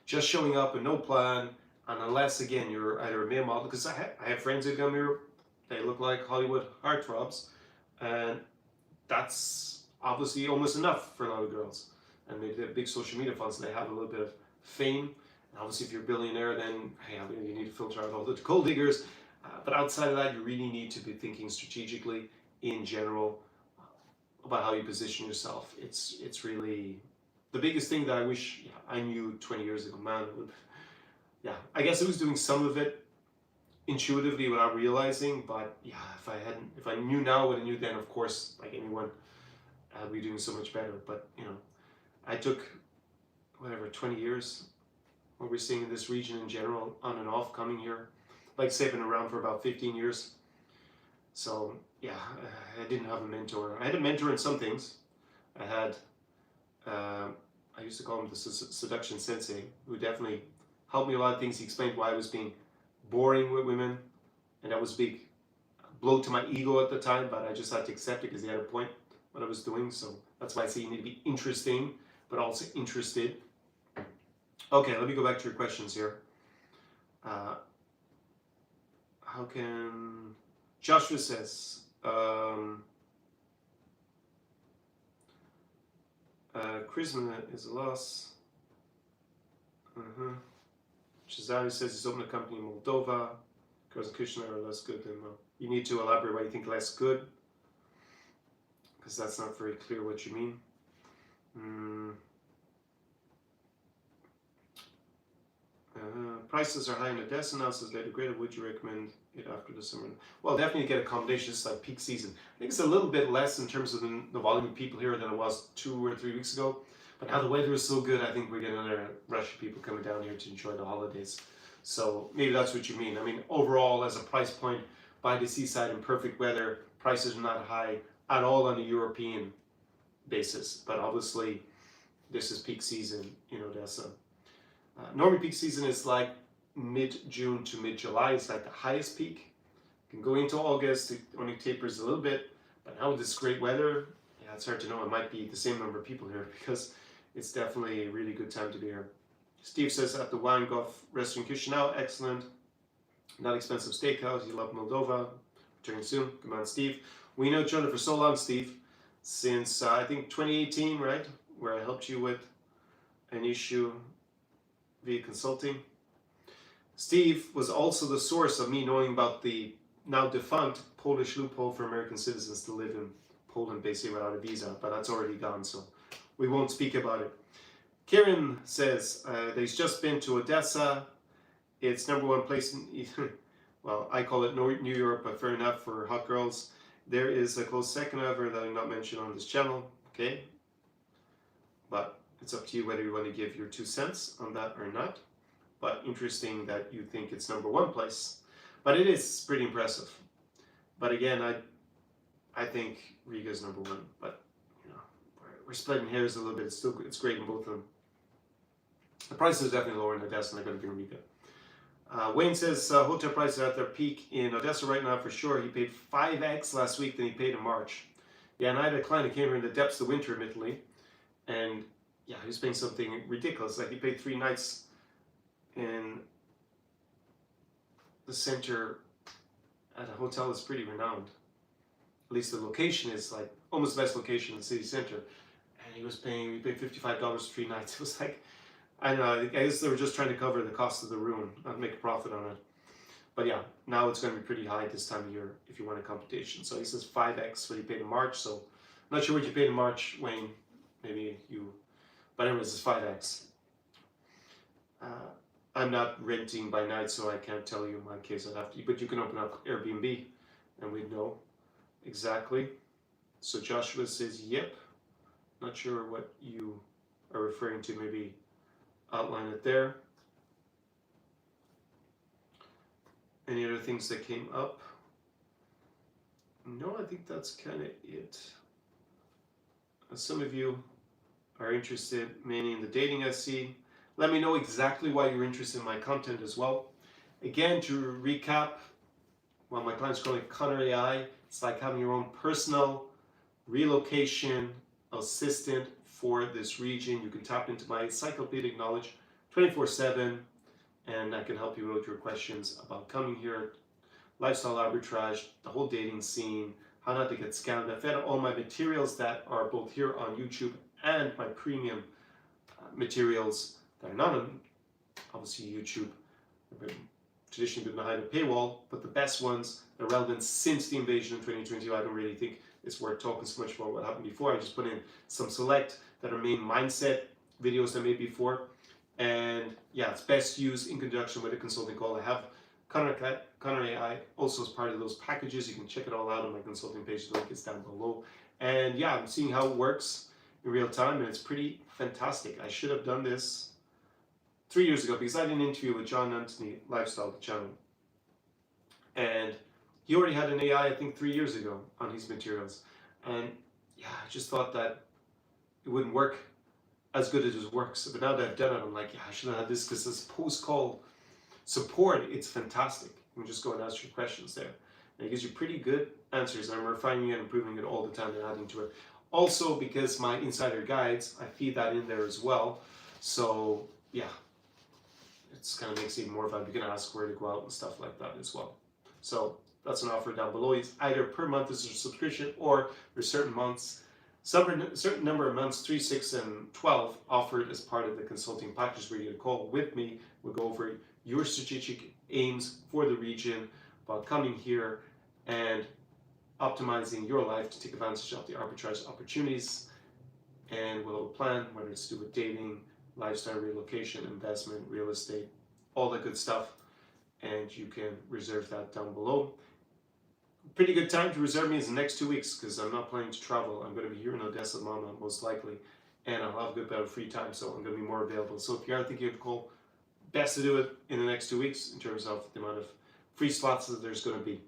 Just showing up with no plan, and unless, again, you're either a male model, because I have friends who come here, they look like Hollywood heartthrobs, and that's obviously almost enough for a lot of girls. And maybe they have big social media funds, so they have a little bit of fame. And obviously, if you're a billionaire, then hey, you need to filter out all the gold diggers. But outside of that, you really need to be thinking strategically in general about how you position yourself. It's really the biggest thing that I wish I knew 20 years ago. Man, yeah, I guess I was doing some of it intuitively without realizing, but yeah, if I knew now what I knew then, of course, like anyone, I'd be doing so much better. But you know, I took 20 years, what we're seeing in this region in general, on and off, coming here. Like I say, I've been around for about 15 years. So yeah, I didn't have a mentor. I had a mentor in some things. I had, I used to call him the seduction sensei, who definitely helped me a lot of things. He explained why I was being boring with women, and that was a big blow to my ego at the time, but I just had to accept it because he had a point what I was doing. So that's why I say you need to be interesting, but also interested. Okay, let me go back to your questions here. How can... Joshua says, charisma is a loss. Shazari says he's opened a company in Moldova. Girls and Kushner are less good than... You need to elaborate why you think less good, because that's not very clear what you mean. Prices are high in Odesa now, says later greater. Would you recommend it after the summer? Well, definitely get accommodation. It's like peak season. I think it's a little bit less in terms of the volume of people here than it was 2 or 3 weeks ago. But now the weather is so good, I think we're getting another rush of people coming down here to enjoy the holidays. So maybe that's what you mean. I mean, overall, as a price point, by the seaside in perfect weather, prices are not high at all on a European basis. But obviously, this is peak season in Odesa. Normally peak season is like mid-June to mid-July. It's like the highest peak. You can go into August, it only tapers a little bit. But now with this great weather, yeah, it's hard to know. It might be the same number of people here because it's definitely a really good time to be here. Steve says at the Wine Golf Restaurant Chisinau, excellent. Not expensive steakhouse. You love Moldova. Returning soon. Come on, Steve. We know each other for so long, Steve. Since I think 2018, right? Where I helped you with an issue via consulting. Steve was also the source of me knowing about the now defunct Polish loophole for American citizens to live in Poland basically without a visa, but that's already gone, so we won't speak about it. Kieran says that he's just been to Odesa. It's #1 place in, well, I call it New York, but fair enough for hot girls. There is a close second, however, that I'm not mentioned on this channel, okay? But it's up to you whether you want to give your 2 cents on that or not. But interesting that you think it's number 1 place. But it is pretty impressive. But again, I think Riga is number 1. But you know, we're splitting hairs a little bit. It's great in both of them. The price is definitely lower in Odesa than they're going to be in Riga. Wayne says hotel prices are at their peak in Odesa right now for sure. He paid 5x last week than he paid in March. Yeah, and I had a client who came here in the depths of winter in Italy, and yeah, he was paying something ridiculous. Like he paid 3 nights in the center at a hotel that's pretty renowned. At least the location is like almost the best location in the city center. And he paid $55 for 3 nights. It was like, I don't know, I guess they were just trying to cover the cost of the room, not make a profit on it. But yeah, now it's going to be pretty high this time of year if you want a computation. So he says 5x what he paid in March. So I'm not sure what you paid in March, Wayne. Maybe you, but anyways, it's 5x. I'm not renting by night, so I can't tell you in my case. I'd have to, but you can open up Airbnb and we'd know exactly. So Joshua says, yep. Not sure what you are referring to, maybe outline it there. Any other things that came up? No, I think that's kind of it. Some of you are interested mainly in the dating SC. Let me know exactly why you're interested in my content as well. Again, to recap, well, my clients call it Conor AI. It's like having your own personal relocation assistant for this region. You can tap into my encyclopedic knowledge 24/7, and I can help you with your questions about coming here, lifestyle arbitrage, the whole dating scene, how not to get scammed. I've had all my materials that are both here on YouTube and my premium materials that are not on, obviously, YouTube. They've traditionally been behind a paywall, but the best ones that are relevant since the invasion in 2022, I don't really think it's worth talking so much about what happened before. I just put in some select that are main mindset videos I made before. And yeah, it's best used in conjunction with a consulting call. I have Conor AI also as part of those packages. You can check it all out on my consulting page. The link is down below. And yeah, I'm seeing how it works in real time, and it's pretty fantastic. I should have done this 3 years ago because I did an interview with John Anthony, Lifestyle, the channel. And he already had an AI, I think 3 years ago on his materials. And yeah, I just thought that it wouldn't work as good as it works. But now that I've done it, I'm like, yeah, I should have had this because this post-call support, it's fantastic. You can just go and ask your questions there. And it gives you pretty good answers. And I'm refining it and improving it all the time and adding to it. Also, because my insider guides, I feed that in there as well. So yeah, it's kind of makes it even more fun. You can ask where to go out and stuff like that as well. So that's an offer down below. It's either per month as a subscription, or for certain months, certain number of months, 3, 6, and 12, offered as part of the consulting package where you get a call with me. We'll go over your strategic aims for the region, about coming here and optimizing your life to take advantage of the arbitrage opportunities. And we'll have a plan, whether it's to do with dating, lifestyle, relocation, investment, real estate, all that good stuff. And you can reserve that down below. Pretty good time to reserve me is the next 2 weeks because I'm not planning to travel. I'm going to be here in Odesa, Mama, most likely, and I'll have a good bit of free time, so I'm going to be more available. So if you are thinking of a call, best to do it in the next 2 weeks in terms of the amount of free slots that there's going to be.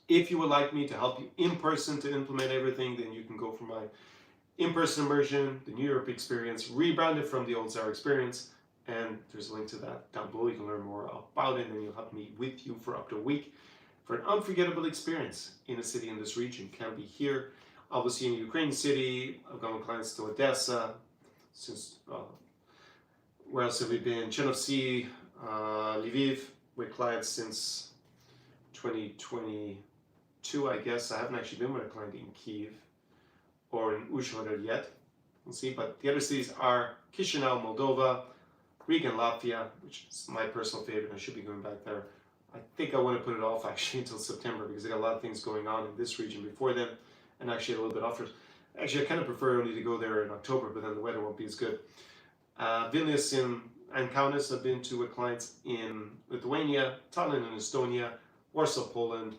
If you would like me to help you in person to implement everything, then you can go for my in-person immersion, the New Europe experience, rebranded from the old Zara experience, and there's a link to that down below. You can learn more about it, and you'll have me with you for up to a week for an unforgettable experience in a city in this region. Can be here, obviously in a Ukrainian city. I've gone with clients to Odesa, since, where else have we been? Synopsis, Lviv, with clients since 2022, I guess. I haven't actually been with a client in Kyiv or in Uzhhorod yet. We'll see, but the other cities are Chisinau, Moldova, Riga, and Latvia, which is my personal favorite. I should be going back there. I think I want to put it off actually until September because I got a lot of things going on in this region before then, and actually a little bit after. Actually, I kind of prefer only to go there in October, but then the weather won't be as good. Vilnius and Kaunas, I've been to with clients in Lithuania, Tallinn in Estonia, Warsaw, Poland,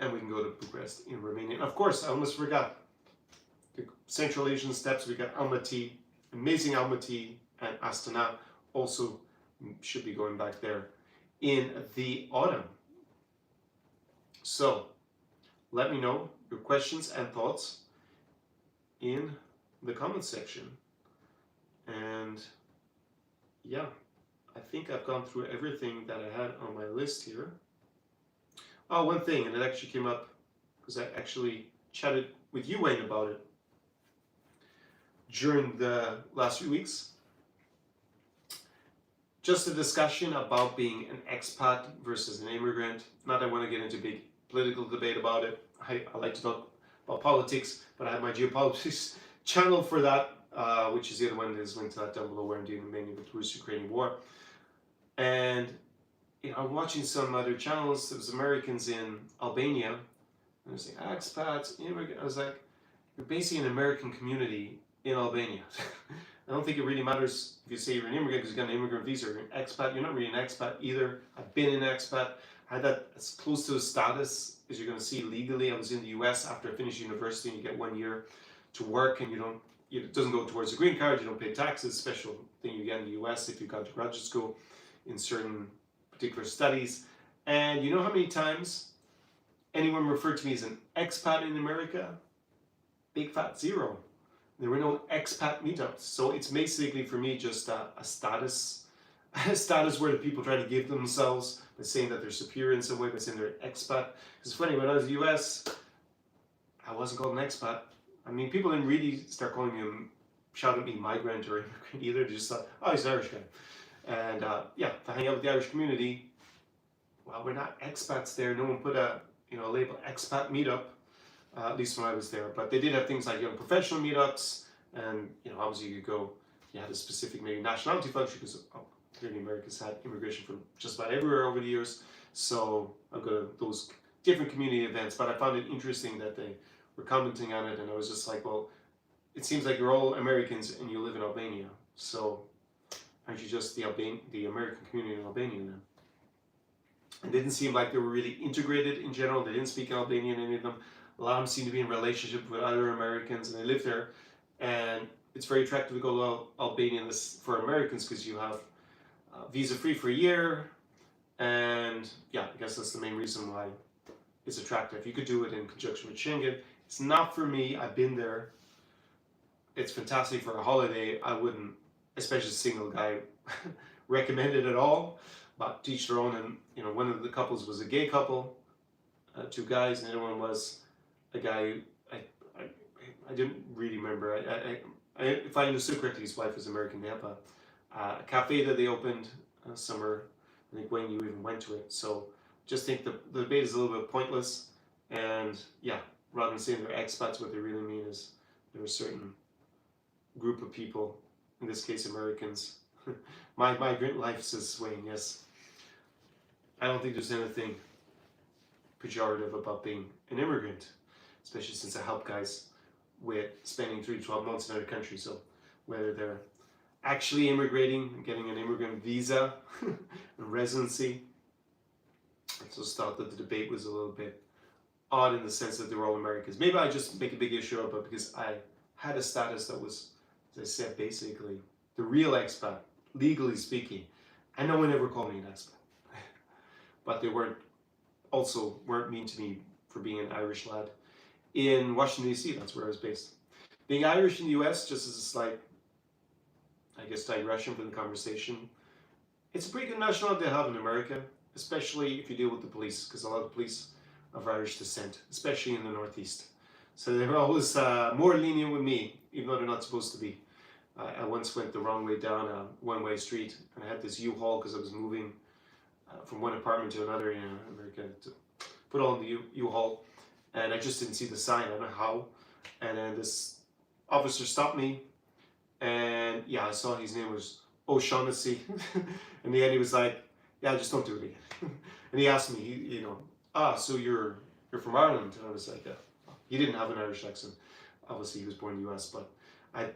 and we can go to Bucharest in Romania. And of course, I almost forgot the Central Asian steppes. We got Almaty, amazing Almaty, and Astana. Also should be going back there in the autumn. So let me know your questions and thoughts in the comments section. And yeah, I think I've gone through everything that I had on my list here. Oh, one thing, and it actually came up because I actually chatted with you, Wayne, about it during the last few weeks. Just a discussion about being an expat versus an immigrant. Not that I want to get into a big political debate about it. I like to talk about politics, but I have my geopolitics channel for that, which is the other one that is linked to that down below, where I'm dealing mainly with the Russo-Ukrainian War. And I'm watching some other channels. There was Americans in Albania, and they're saying expats, immigrants. I was like, you're basically an American community in Albania. I don't think it really matters if you say you're an immigrant because you got an immigrant visa or you're an expat. You're not really an expat either. I've been an expat. I had that as close to a status as you're going to see legally. I was in the US after I finished university, and you get 1 year to work, and it doesn't go towards the green card. You don't pay taxes. Special thing you get in the US if you've gone to graduate school in certain particular studies. And you know how many times anyone referred to me as an expat in America? Big fat zero. There were no expat meetups. So it's basically for me just a status where the people try to give themselves by saying that they're superior in some way, by saying they're an expat. It's funny, when I was in the US, I wasn't called an expat. I mean, people didn't really start calling me, shout at me migrant or immigrant either. They just thought, oh, he's an Irish guy. And yeah, to hang out with the Irish community, well, we're not expats there. No one put a label expat meetup. At least when I was there, but they did have things like young professional meetups, and obviously you could go. You had a specific maybe nationality function because clearly America's had immigration from just about everywhere over the years. So I'll go to those different community events. But I found it interesting that they were commenting on it, and I was just like, well, it seems like you're all Americans and you live in Albania. So aren't you just the American community in Albania then? It didn't seem like they were really integrated in general. They didn't speak Albanian, any of them. A lot of them seem to be in relationship with other Americans, and they live there. And it's very attractive to go to Albania for Americans because you have visa free for a year. And yeah, I guess that's the main reason why it's attractive. You could do it in conjunction with Schengen. It's not for me. I've been there. It's fantastic for a holiday. I wouldn't, especially a single guy, recommend it at all. But to each their own. And one of the couples was a gay couple, 2 guys, and the other one was a guy I didn't really remember. If I understood correctly, his wife was American. They have a cafe that they opened summer. I think Wayne, you even went to it. So just think the debate is a little bit pointless. And yeah, rather than saying they're expats, what they really mean is they're a certain group of people, in this case Americans. My migrant life, says Wayne, yes. I don't think there's anything pejorative about being an immigrant, especially since I help guys with spending 3 to 12 months in another country. So whether they're actually immigrating and getting an immigrant visa and residency, I just thought that the debate was a little bit odd in the sense that they were all Americans. Maybe I just make a big issue of it because I had a status that was, as I said, basically the real expat, legally speaking, and no one ever called me an expat. But they weren't mean to me for being an Irish lad in Washington, D.C. That's where I was based. Being Irish in the U.S., just as a slight, I guess, digression from the conversation, it's a pretty good nationality to have in America, especially if you deal with the police, because a lot of the police are of Irish descent, especially in the Northeast. So they were always more lenient with me, even though they're not supposed to be. I once went the wrong way down a one-way street, and I had this U-Haul because I was moving from one apartment to another in America to put on the U-Haul, and I just didn't see the sign. I don't know how. And then this officer stopped me, and yeah, I saw his name was O'Shaughnessy. In the end, he was like, "Yeah, just don't do it again." And he asked me, so you're from Ireland? And I was like, yeah. He didn't have an Irish accent. Obviously, he was born in the US, but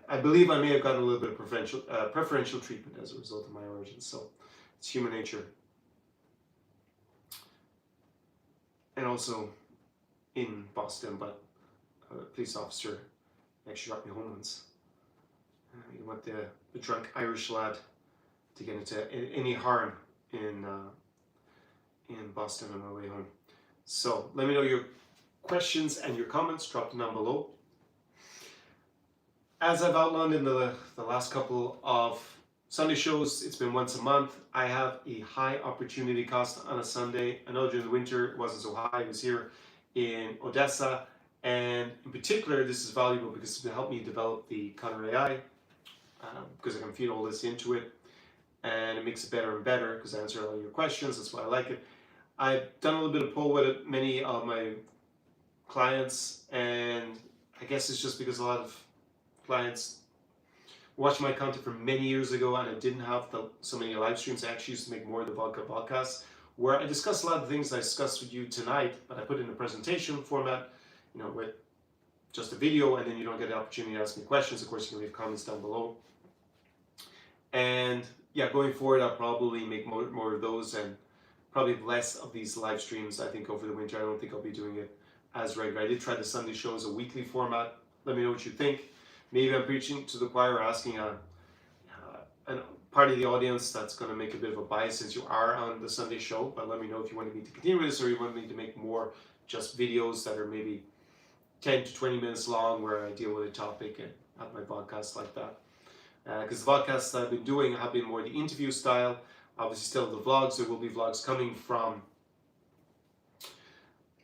I believe I may have gotten a little bit of preferential treatment as a result of my origin. So it's human nature. And also, in Boston, but a police officer actually dropped me home once. He didn't want the drunk Irish lad to get into any harm in Boston on my way home. So let me know your questions and your comments. Drop them down below. As I've outlined in the last couple of Sunday shows, it's been once a month. I have a high opportunity cost on a Sunday. I know during the winter it wasn't so high. It was here in Odesa, and in particular this is valuable because it's helped me develop the Conor AI, because I can feed all this into it, and it makes it better and better because I answer all your questions. That's why I like it. I've done a little bit of poll with it, many of my clients, and I guess it's just because a lot of clients watched my content from many years ago and I didn't have so many live streams. I actually used to make more of the vodka podcasts where I discuss a lot of things I discussed with you tonight, but I put it in a presentation format, with just a video, and then you don't get the opportunity to ask me questions. Of course, you can leave comments down below. And yeah, going forward, I'll probably make more of those and probably less of these live streams. I think over the winter, I don't think I'll be doing it as regular. I did try the Sunday show as a weekly format. Let me know what you think. Maybe I'm preaching to the choir, asking a part of the audience that's going to make a bit of a bias since you are on the Sunday show. But let me know if you want me to continue with this, or you want me to make more just videos that are maybe 10 to 20 minutes long where I deal with a topic and have my podcast like that. Because the podcasts I've been doing have been more the interview style. Obviously still the vlogs. There will be vlogs coming from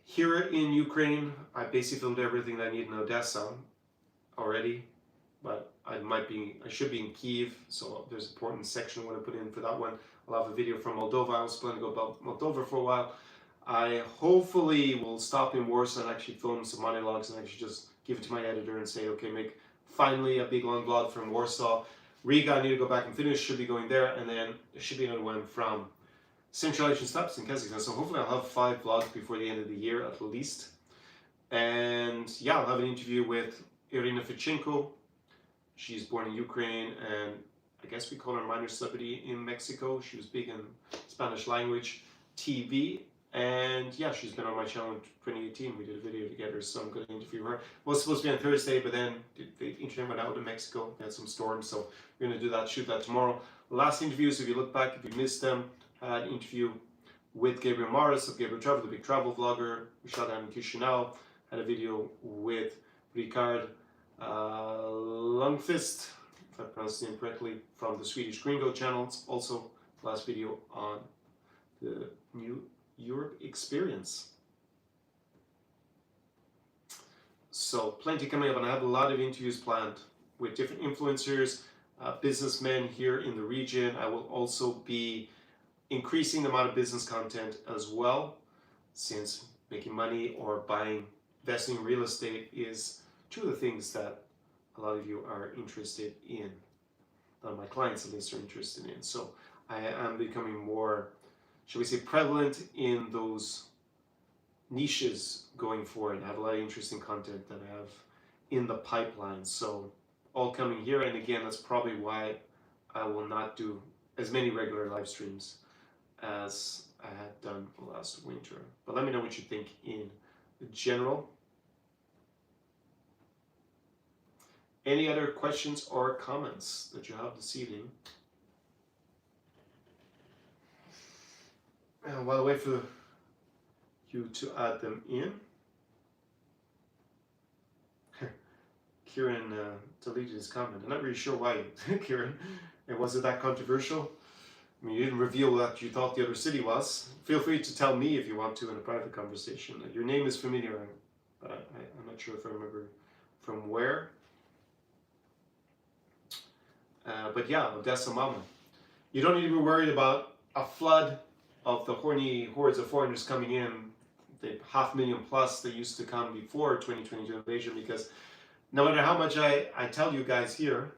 here in Ukraine. I basically filmed everything that I need in Odesa already, but I should be in Kiev, so there's an important section I want to put in for that one. I'll have a video from Moldova. I was planning to go about Moldova for a while. I hopefully will stop in Warsaw and actually film some monologues and actually just give it to my editor and say, okay, make finally a big long vlog from Warsaw. Riga, I need to go back and finish, should be going there, and then there should be another one from Central Asian Steppes in Kazakhstan. So hopefully I'll have 5 vlogs before the end of the year at least. And yeah, I'll have an interview with Irina Fichenko. She's born in Ukraine, and I guess we call her minor celebrity in Mexico. She was big in Spanish language TV, and yeah, she's been on my channel in 2018. We did a video together, so I'm going to interview her. It was supposed to be on Thursday, but then the internet went out in Mexico. They had some storms, so we're going to do that, shoot that tomorrow. Last interviews, if you look back, if you missed them, I had an interview with Gabriel Morris of Gabriel Travel, the big travel vlogger. We shot that in Chisinau. Had a video with Ricard Lundqvist, if I pronounced his name correctly, from the Swedish Gringo channel. It's also the last video on the New Europe experience. So plenty coming up, and I have a lot of interviews planned with different influencers, businessmen here in the region. I will also be increasing the amount of business content as well, since making money or investing in real estate is two of the things that a lot of you are interested in, that my clients at least are interested in. So I am becoming more, shall we say, prevalent in those niches going forward. I have a lot of interesting content that I have in the pipeline. So all coming here, and again, that's probably why I will not do as many regular live streams as I had done last winter. But let me know what you think in general. Any other questions or comments that you have this evening? And while I wait for you to add them in, Kieran deleted his comment. I'm not really sure why, Kieran. And was it that controversial? I mean, you didn't reveal what you thought the other city was. Feel free to tell me if you want to in a private conversation. Your name is familiar, but I'm not sure if I remember from where. But yeah, Odesa Mama. You don't need to be worried about a flood of the horny hordes of foreigners coming in, the 500,000 plus that used to come before 2022 invasion, because no matter how much I tell you guys here,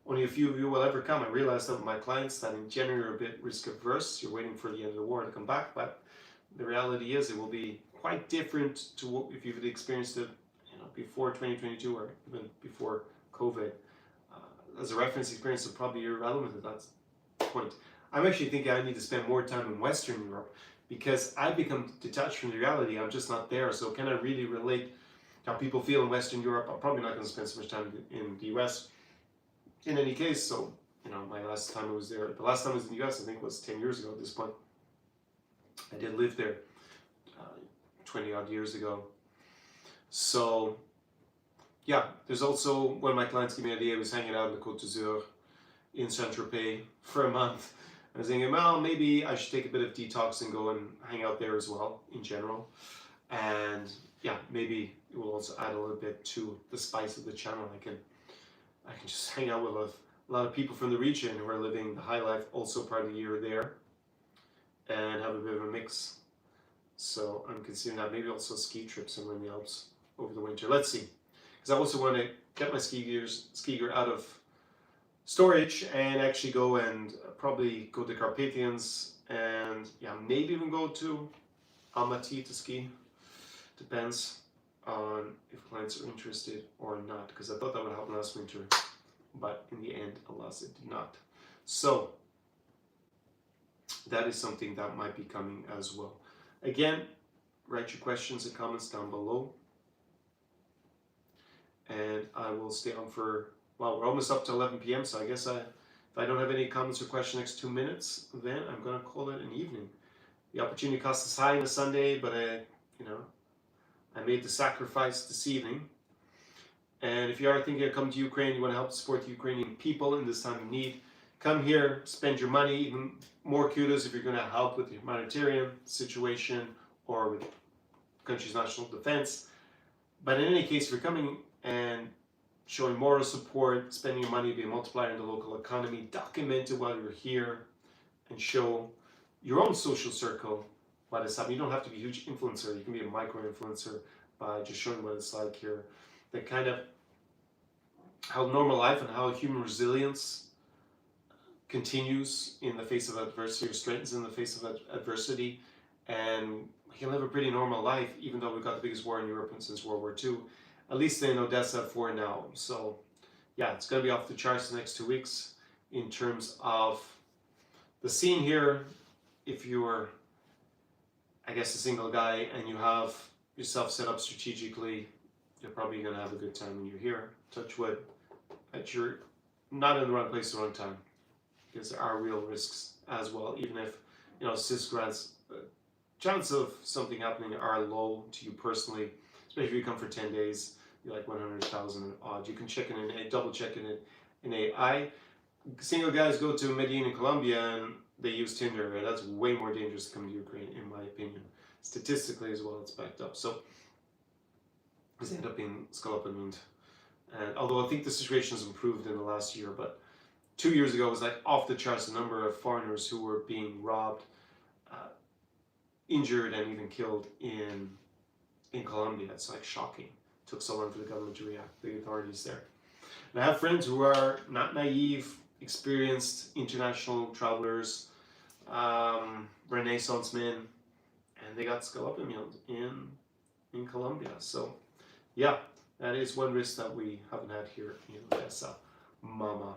only a few of you will ever come. I realize that with my clients that in general are a bit risk averse. You're waiting for the end of the war to come back, but the reality is it will be quite different to what if you've experienced it, before 2022 or even before COVID. As a reference experience, is probably irrelevant at that point. I'm actually thinking I need to spend more time in Western Europe, because I become detached from the reality. I'm just not there. So can I really relate how people feel in Western Europe? I'm probably not going to spend so much time in the US in any case. So, my last time I was there, the last time I was in the US, I think was 10 years ago at this point. I did live there 20 odd years ago. So, yeah, there's also, one of my clients gave me an idea. I was hanging out in the Côte d'Azur in Saint-Tropez for a month. I was thinking, well, maybe I should take a bit of detox and go and hang out there as well, in general. And yeah, maybe it will also add a little bit to the spice of the channel. I can just hang out with a lot of people from the region who are living the high life, also part of the year there, and have a bit of a mix. So I'm considering that, maybe also ski trips somewhere in the Alps over the winter. Let's see, because I also want to get my ski gear out of storage and actually go and probably go to the Carpathians, and yeah, maybe even go to Almaty to ski. Depends on if clients are interested or not, because I thought that would happen last winter, but in the end, alas, it did not. So that is something that might be coming as well. Again, write your questions and comments down below, and I will stay on for, well, we're almost up to 11 p.m. So I guess if I don't have any comments or questions next 2 minutes, then I'm going to call it an evening. The opportunity cost is high on a Sunday, but I made the sacrifice this evening. And if you are thinking of coming to Ukraine, you want to help support the Ukrainian people in this time of need, come here, spend your money. Even more kudos if you're going to help with the humanitarian situation or with the country's national defense. But in any case, if you're coming and showing moral support, spending your money, be a multiplier in the local economy, document it while you're here, and show your own social circle what is happening. You don't have to be a huge influencer. You can be a micro influencer by just showing what it's like here. The kind of how normal life and how human resilience continues in the face of adversity, or strengthens in the face of adversity, and we can live a pretty normal life, even though we've got the biggest war in Europe since World War II, at least in Odesa for now. So yeah, it's going to be off the charts the next 2 weeks in terms of the scene here. If you're, I guess, a single guy and you have yourself set up strategically, you're probably going to have a good time when you're here. Touch wood, that you're not in the wrong place at the wrong time, because there are real risks as well. Even if, cisgrads, chance of something happening are low to you personally, especially if you come for 10 days, you're like 100,000 odd. You can check in double check in AI. Single guys go to Medellin in Colombia and they use Tinder, right? That's way more dangerous to come to Ukraine, in my opinion. Statistically as well, it's backed up. So, because they end up being Skolopanund. And although I think the situation has improved in the last year, but 2 years ago it was like off the charts, the number of foreigners who were being robbed, injured, and even killed in Colombia. It's like shocking. It took so long for the government to react, the authorities there. And I have friends who are not naive, experienced international travelers, Renaissance men, and they got Skolopanund in Colombia. So yeah, that is one risk that we haven't had here in Odesa. Mama.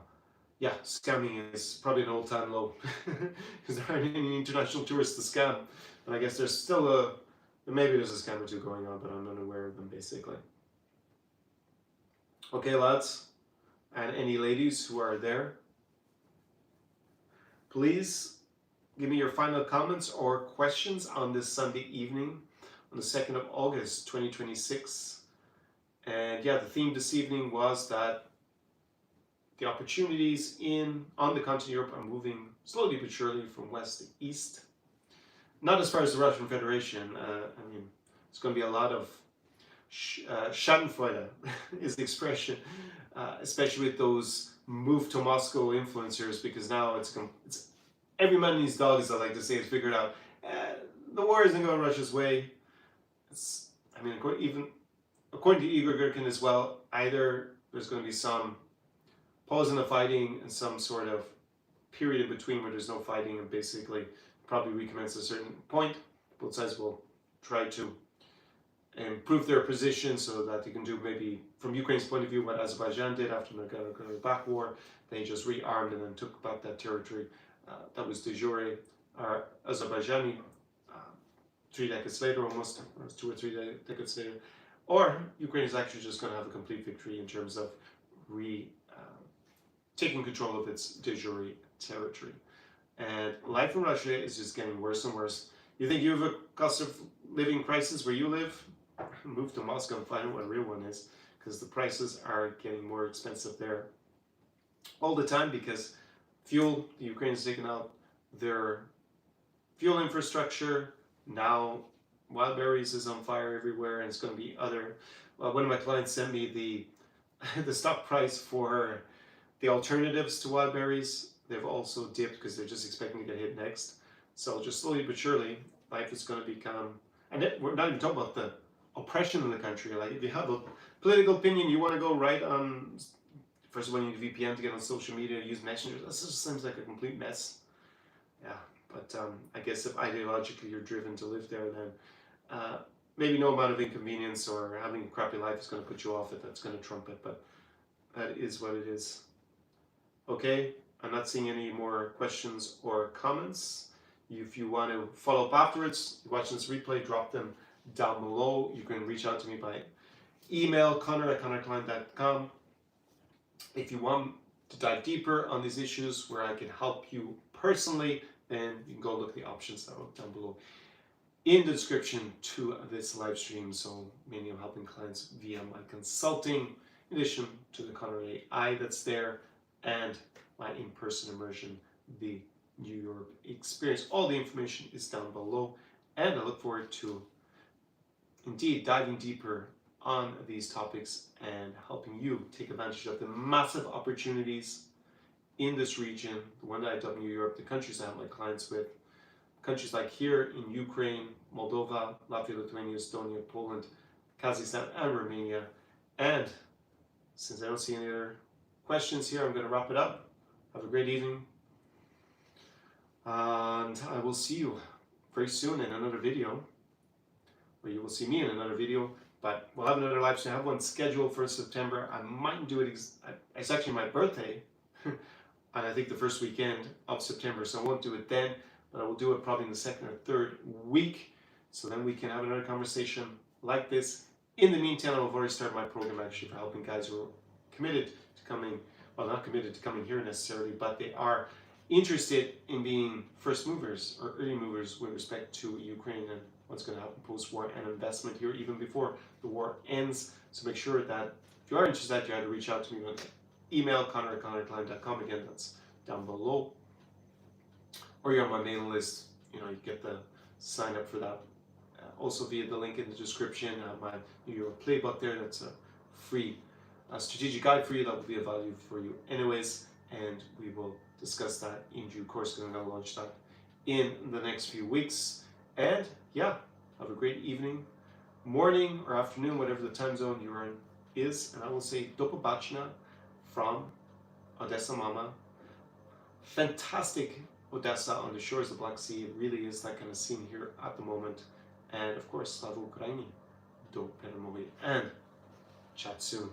Yeah, scamming is probably an all-time low, because there aren't any international tourists to scam. And I guess there's still maybe there's a scam or two going on, but I'm unaware of them, basically. Okay, lads, and any ladies who are there, please give me your final comments or questions on this Sunday evening, on the 2nd of August, 2026. And yeah, the theme this evening was that the opportunities on the continent of Europe are moving slowly but surely from west to east. Not as far as the Russian Federation. I mean, it's going to be a lot of Schadenfreude is the expression, especially with those move to Moscow influencers, because now it's every man and his dog, as I like to say, has figured out the war isn't going Russia's way. Even according to Igor Girkin as well, either there's going to be some pause in the fighting and some sort of period in between where there's no fighting, and basically probably recommence at a certain point. Both sides will try to improve their position so that they can do, maybe from Ukraine's point of view, what Azerbaijan did after the Nagorno-Karabakh war. They just rearmed and then took back that territory that was de jure Azerbaijani 3 decades later, almost, or 2 or 3 decades later, or Ukraine is actually just going to have a complete victory in terms of taking control of its de jure territory. And life in Russia is just getting worse and worse. You think you have a cost of living crisis where you live? Move to Moscow and find out what a real one is, because the prices are getting more expensive there all the time, because fuel, the Ukrainians taking out their fuel infrastructure. Now Wildberries is on fire everywhere, and it's going to be other. One of my clients sent me the stock price for the alternatives to Wildberries. They've also dipped because they're just expecting to get hit next. So just slowly but surely, life is going to become, and we're not even talking about the oppression in the country. Like if you have a political opinion, you want to go right on. First of all, you need a VPN to get on social media, use messengers. That just seems like a complete mess. Yeah, but I guess if ideologically you're driven to live there, then maybe no amount of inconvenience or having a crappy life is going to put you off it. That's going to trump it, but that is what it is. Okay, I'm not seeing any more questions or comments. If you want to follow up afterwards, you're watching this replay, drop them down below. You can reach out to me by email, Conor@conorcline.com. If you want to dive deeper on these issues where I can help you personally, then you can go look at the options that are down below in the description to this live stream. So mainly I'm helping clients via my consulting, in addition to the Conor AI that's there, and my in-person immersion, the New York experience. All the information is down below, and I look forward to indeed diving deeper on these topics and helping you take advantage of the massive opportunities in this region, the one that I dub New Europe, the countries I have my clients with, countries like here in Ukraine, Moldova, Latvia, Lithuania, Estonia, Poland, Kazakhstan, and Romania. And since I don't see any other questions here, I'm going to wrap it up. Have a great evening, and I will see you very soon in another video, or you will see me in another video. But we'll have another live stream. I have one scheduled for September. I might do it. It's actually my birthday, and I think the first weekend of September. So I won't do it then, but I will do it probably in the second or third week. So then we can have another conversation like this. In the meantime, I've already started my program actually for helping guys who are committed to coming. Well, not committed to coming here necessarily, but they are interested in being first movers or early movers with respect to Ukraine and what's going to happen post-war and investment here even before the war ends. So make sure that if you are interested, you either reach out to me on email, Conor@conorcline.com. Again, that's down below. Or you're on my mailing list. You know, you get the sign up for that. Also via the link in the description, my New York playbook there. That's a free strategic guide for you that will be of value for you anyways. And we will discuss that in due course. I'm going to launch that in the next few weeks. And yeah, have a great evening, morning, or afternoon, whatever the time zone you're in is. And I will say do pobачення from Odesa Mama. Fantastic Odesa on the shores of the Black Sea. It really is that kind of scene here at the moment. And of course, Slava Ukraini, do peremоги, and chat soon.